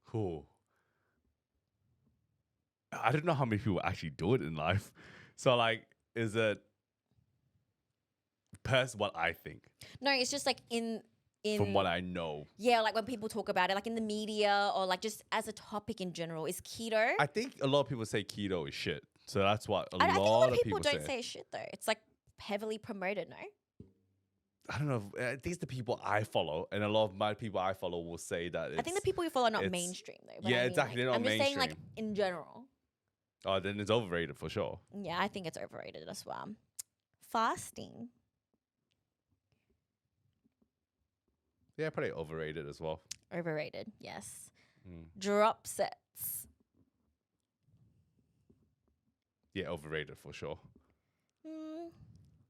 Cool. I don't know how many people actually do it in life. So like, is it what I think No, it's just like in from what I know? yeah, like when people talk about it, like in the media or like just as a topic in general, is keto. I think a lot of people say keto is shit. So that's what I think a lot of people say. don't say shit though. It's like heavily promoted, no? I don't know. I think it's the people I follow, and a lot of my people I follow will say that. I think the people you follow are not it's- mainstream though. but yeah, I mean, exactly, like, they're not I'm just saying like mainstream. in general. Oh, then it's overrated for sure. Yeah, I think it's overrated as well. Fasting. Yeah, probably overrated as well. Overrated, yes. Mm. Drop sets. Yeah, overrated for sure. Mm,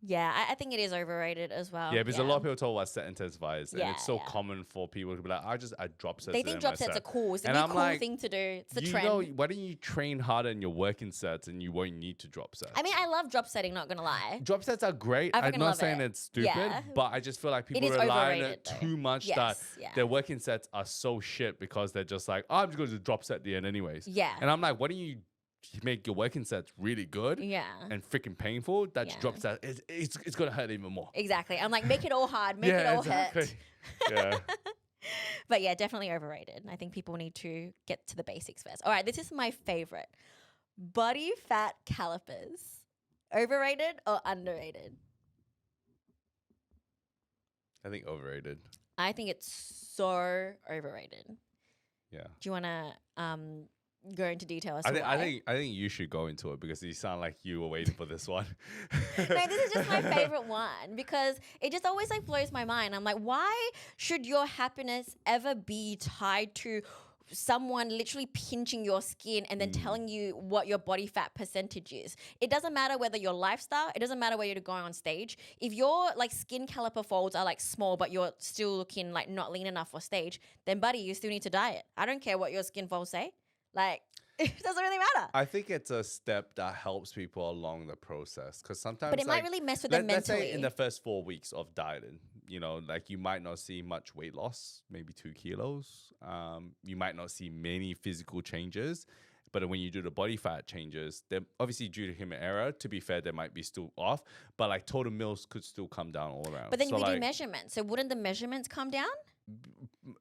yeah, I think it is overrated as well. Yeah, because a lot of people talk about set intensifiers, and Yeah, it's so yeah. common for people to be like, I drop sets. They in think my drop sets set." are cool. It's a And new I'm cool like, thing to do. It's the you trend. know, why don't you train harder in your working sets and you won't need to drop sets? I mean, I love drop setting, not gonna lie. Drop sets are great. I I'm freaking not love saying it. it's stupid, Yeah. but I just feel like people is rely on overrated, it though. too much that Yes, yeah. their working sets are so shit because they're just like, oh, I'm just going to drop set at the end anyways. Yeah. And I'm like, why don't you make your working sets really good Yeah. and freaking painful? That Yeah. drop set, it's going to hurt even more. Exactly. I'm like, make it all hard, make it all hurt. Yeah. But yeah, definitely overrated. I think people need to get to the basics first. All right, this is my favorite. Body fat calipers. Overrated or underrated? I think overrated. I think it's so overrated. Yeah. Do you want to go into detail as to I think, why? I think you should go into it because you sound like you were waiting for this one. No, this is just my favorite one because it just always like blows my mind. I'm like, why should your happiness ever be tied to someone literally pinching your skin and then telling you what your body fat percentage is? It doesn't matter whether your lifestyle, it doesn't matter where you're going on stage. If your like skin caliper folds are like small but you're still looking like not lean enough for stage, then buddy, you still need to diet. I don't care what your skin folds say. Like, it doesn't really matter. I think it's a step that helps people along the process because sometimes. But it might really mess with them let's mentally. say in the first 4 weeks of dieting, you know, like you might not see much weight loss, maybe 2 kilos. You might not see many physical changes, but when you do the body fat changes, they're obviously due to human error. To be fair, they might be still off, but like total meals could still come down all around. But then so we do like, measurements. So wouldn't the measurements come down?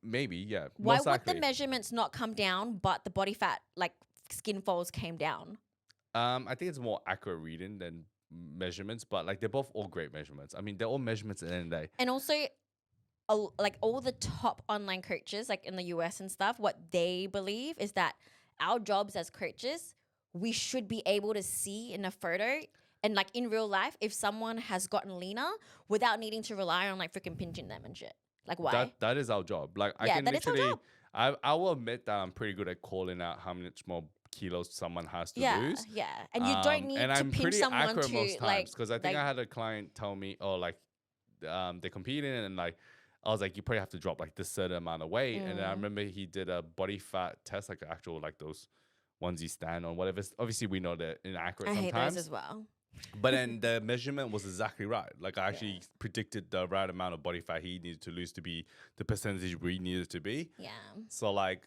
maybe, yeah. Why most would likely. the measurements not come down, but the body fat, like skin folds, came down? I think it's more accurate reading than measurements, but like they're both all great measurements. I mean, they're all measurements at the end of the day. And also, like all the top online coaches, like in the US and stuff, what they believe is that our jobs as coaches, we should be able to see in a photo and like in real life if someone has gotten leaner without needing to rely on like freaking pinching them and shit. Like why? That is our job. Like I Yeah, can that is our literally, job. I will admit that I'm pretty good at calling out how much more kilos someone has to yeah, lose. yeah. And you don't need and to I'm pinch pretty someone accurate to most like times because I think like, I had a client tell me, oh, like they're competing and like I was like, you probably have to drop like this certain amount of weight. And then I remember he did a body fat test, like actual like those ones you stand on, whatever. Obviously, we know they're inaccurate I hate sometimes. those as well. But then the measurement was exactly right. Like I actually Yeah. predicted the right amount of body fat he needed to lose to be the percentage we needed to be. Yeah. So like,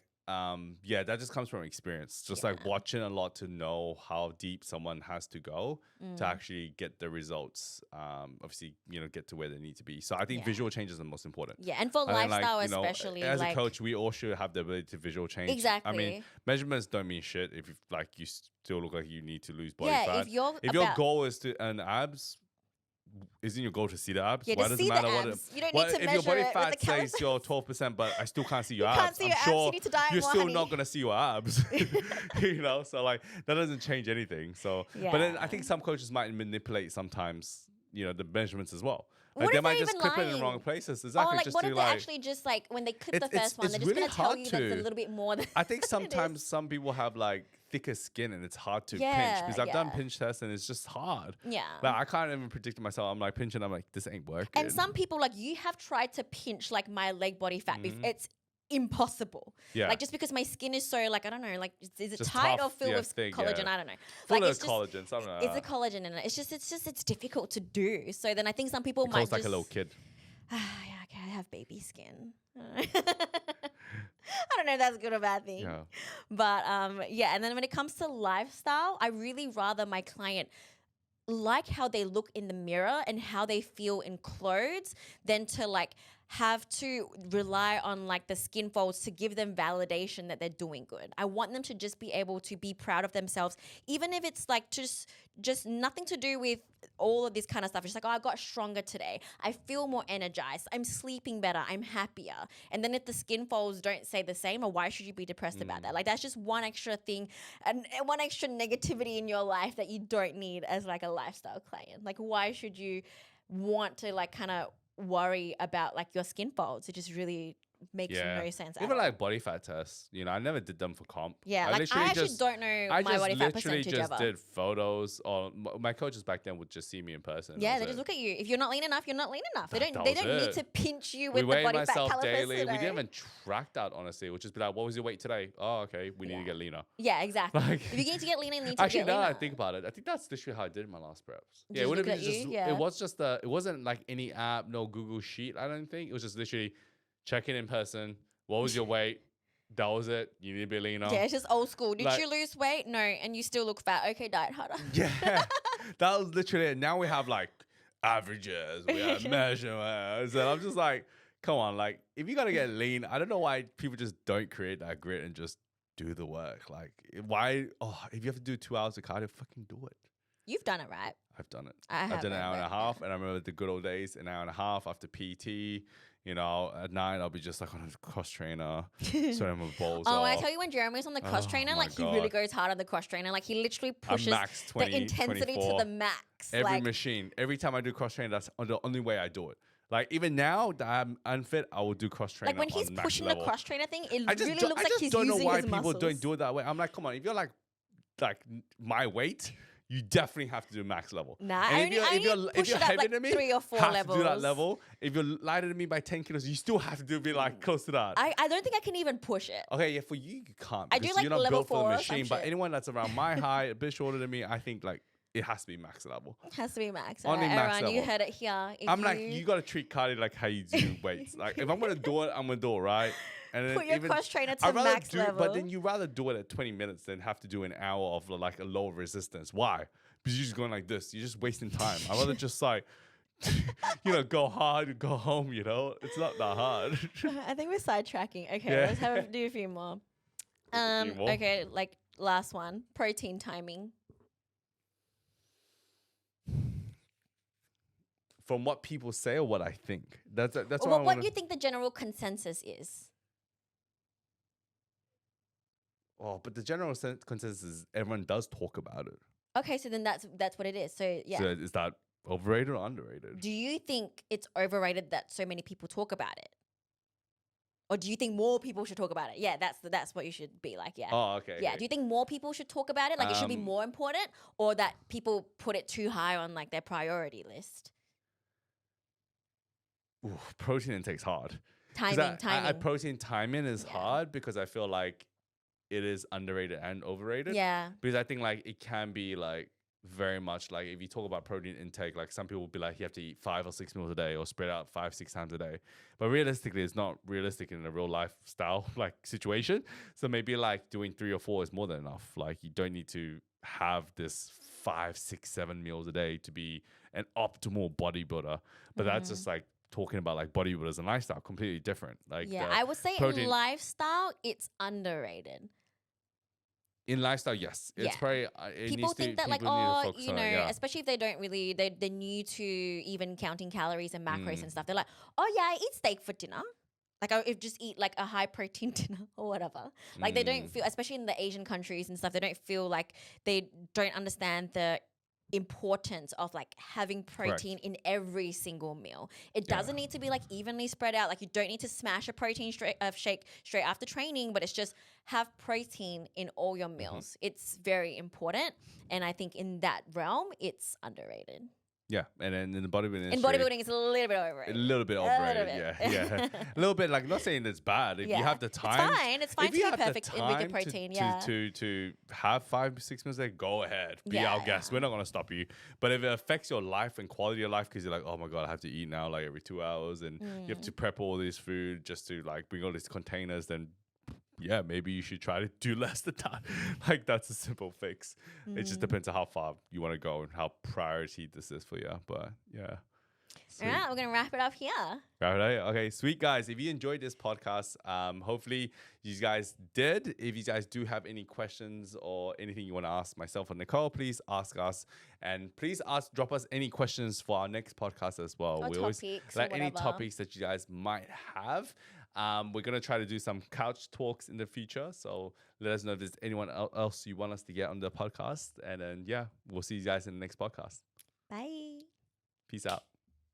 yeah, that just comes from experience. Just like Yeah. watching a lot to know how deep someone has to go to actually get the results. Obviously, you know, get to where they need to be. So I think Yeah. visual change is the most important. Yeah, and for And then, lifestyle you know, especially, as like a coach, we all should have the ability to visual change. I exactly. mean, measurements don't mean shit if you like you still look like you need to lose body yeah, fat. if Your goal is to earn abs, isn't your goal to see the abs? yeah, Why to doesn't see matter the what abs, you don't what need to if your measure body it with fat the says calipers. you're 12%, but I still can't see your You abs? can't see I'm your abs, sure you need to diet you're more, still honey. not gonna see your abs. You know, so like that doesn't change anything. So, but then I think some coaches might manipulate sometimes, you know, the measurements as well. Like What they if might they're just even clip it in the wrong lying? places. Or Exactly. like, Just what to if they like, actually just like when they clip the it's- first one, it's they're just really gonna tell hard you that's a to- little bit more than I think it is. sometimes some people have like thicker skin and it's hard to pinch Yeah, because I've done yeah. pinch tests and it's just hard. Yeah. Like I can't even predict myself. I'm like pinching. I'm like, this ain't working. And some people, like, you have tried to pinch like my leg body fat. It's impossible. Yeah. Like, just because my skin is so, like, I don't know, like, is it Just tight or tough, filled yeah, with thick, collagen? yeah. I don't know. Full Like, of it's just collagen, something like it's a that. collagen in it. It's difficult to do. So then I think some people might Nicole's like just a little kid. yeah, okay, I have baby skin. I don't know if that's a good or bad thing. Yeah. But yeah, and then when it comes to lifestyle, I really rather my client like how they look in the mirror and how they feel in clothes than to like have to rely on like the skin folds to give them validation that they're doing good. I want them to just be able to be proud of themselves, even if it's like just nothing to do with all of this kind of stuff. It's like, oh, I got stronger today. I feel more energized. I'm sleeping better. I'm happier. And then if the skin folds don't say the same, or why should you be depressed about that? Like that's just one extra thing and one extra negativity in your life that you don't need as like a lifestyle client. Like why should you want to like kind of worry about like your skin folds? It just really makes no sense at Even all. like body fat tests, you know, I never did them for comp. Yeah, like I actually don't know my body fat percentage just ever. did photos, or my coaches back then would just see me in person. Yeah, they just look at you. If you're not lean enough, you're not lean enough. They That don't was need it. to pinch you We with the weighed body fat myself calipers daily. today. We didn't even track that, honestly. Which is be like, what was your weight today? Oh, okay, we need to get leaner. Yeah, exactly. Like- if you need to get leaner, you need to Actually, get now leaner. that I think about it, I think that's literally how I did my last preps. Yeah, Just it wouldn't look be at you, just. yeah. It was just it wasn't like any app, no Google sheet. I don't think it was just literally checking in person. What was your weight? That was it. You need to be leaner. Yeah, it's just old school. Did Like- you lose weight? No, and you still look fat. Okay, diet harder. Yeah, that was literally it. Now we have like averages, we have measurements, and I'm just like, come on, like if you gotta get lean, I don't know why people just don't create that grit and just do the work. Like why? Oh, if you have to do 2 hours of cardio, fucking do it. You've done it, right? I've done it. I I've done an haven't, hour and a but half, and I remember the good old days. An hour and a half after PT. You know, at night I'll be just like on a cross trainer, sweating my balls Oh, off. I tell you, when Jeremy's on the cross Oh trainer, my like he really God. goes hard on the cross trainer. Like he literally I'm pushes max 20, the intensity 24. to the max. Every like, machine, every time I do cross training, that's the only way I do it. Like even now that I'm unfit, I will do cross training. like when he's on max pushing level. the cross trainer thing, it I just really don't- looks I like just he's don't using know why his people muscles. don't do it that way. I'm like, come on, if you're like my weight, you definitely have to do max level. Nah, And I if you're push it up, heavier like, than me, 3 or 4 have to do that levels. level. If you're lighter than me by 10 kilos, you still have to be like close to that. I don't think I can even push it. Okay, yeah, for you can't. I do because like you're not level built for 4 the or some machine. But shit. anyone that's around my height, a bit shorter than me, I think like it has to be max level. It has to be max. Only Alright, max everyone, you level. heard it here. If I'm like, you gotta treat cardio like how you do weights. Like if I'm gonna do it, I'm gonna do it right. And then put your cross trainer to I'd rather max do, level. But then you rather do it at 20 minutes than have to do an hour of like a low resistance. Why? Because you're just going like this. You're just wasting time. I'd rather just like, you know, go hard, go home. You know, it's not that hard. I think we're sidetracking. Okay, Yeah. let's do a few more. more? Okay, like last one, protein timing. From what people say or what I think. That's what I What want do you think the general consensus is? Oh, but the general consensus is everyone does talk about it. Okay, so then that's what it is. So yeah. So is that overrated or underrated? Do you think it's overrated that so many people talk about it? Or do you think more people should talk about it? Yeah, that's what you should be like, yeah. Oh, okay. Yeah, okay. do you think more people should talk about it? Like it should be more important, or that people put it too high on like their priority list? protein intake's hard. 'Cause Timing. protein timing is Yeah. hard because I feel like it is underrated and overrated. Yeah. Because I think like it can be like very much like if you talk about protein intake, like some people will be like you have to eat 5 or 6 meals a day or spread out 5, 6 times a day. But realistically, it's not realistic in a real lifestyle like situation. So maybe like doing 3 or 4 is more than enough. Like you don't need to have this 5, 6, 7 meals a day to be an optimal bodybuilder. But that's just like talking about like bodybuilders and lifestyle, completely different. Like Yeah, the I would say protein- in lifestyle, it's underrated. in lifestyle, yes, it's Yeah. probably it People needs to, think that like, people need to oh, focus you on know, it, yeah. especially if they don't really, they're new to even counting calories and macros Mm. and stuff. They're like, oh yeah, I eat steak for dinner. Like I would just eat like a high protein dinner or whatever. Like they don't feel, especially in the Asian countries and stuff, they don't feel like they don't understand the importance of like having protein in every single meal. It doesn't need to be like evenly spread out. Like you don't need to smash a protein shake straight after training, but it's just have protein in all your meals. It's very important, and I think in that realm, it's underrated. Yeah, and then in the bodybuilding In industry, bodybuilding, it's a little bit a overrated. little bit little overrated, bit. yeah. A little bit, like, not saying it's bad. If you have the time, It's fine if to you be have the perfect with your time protein. to have 5, 6 meals a day, go ahead, be Yeah, our guest. yeah. We're not gonna stop you. But if it affects your life and quality of life, because you're like, oh my god, I have to eat now like every 2 hours, and you have to prep all this food just to like bring all these containers, then yeah, maybe you should try to do less the time. Like that's a simple fix. It just depends on how far you want to go and how priority this is for you. But yeah. All right, we're gonna wrap it up here. Right. Okay, sweet guys. If you enjoyed this podcast, hopefully you guys did. If you guys do have any questions or anything you want to ask myself or Nicole, please ask us, and please drop us any questions for our next podcast as well. Or We always topics or like any whatever. topics that you guys might have. We're gonna try to do some couch talks in the future, so let us know if there's anyone else you want us to get on the podcast, and then yeah, we'll see you guys in the next podcast. Bye. Peace out.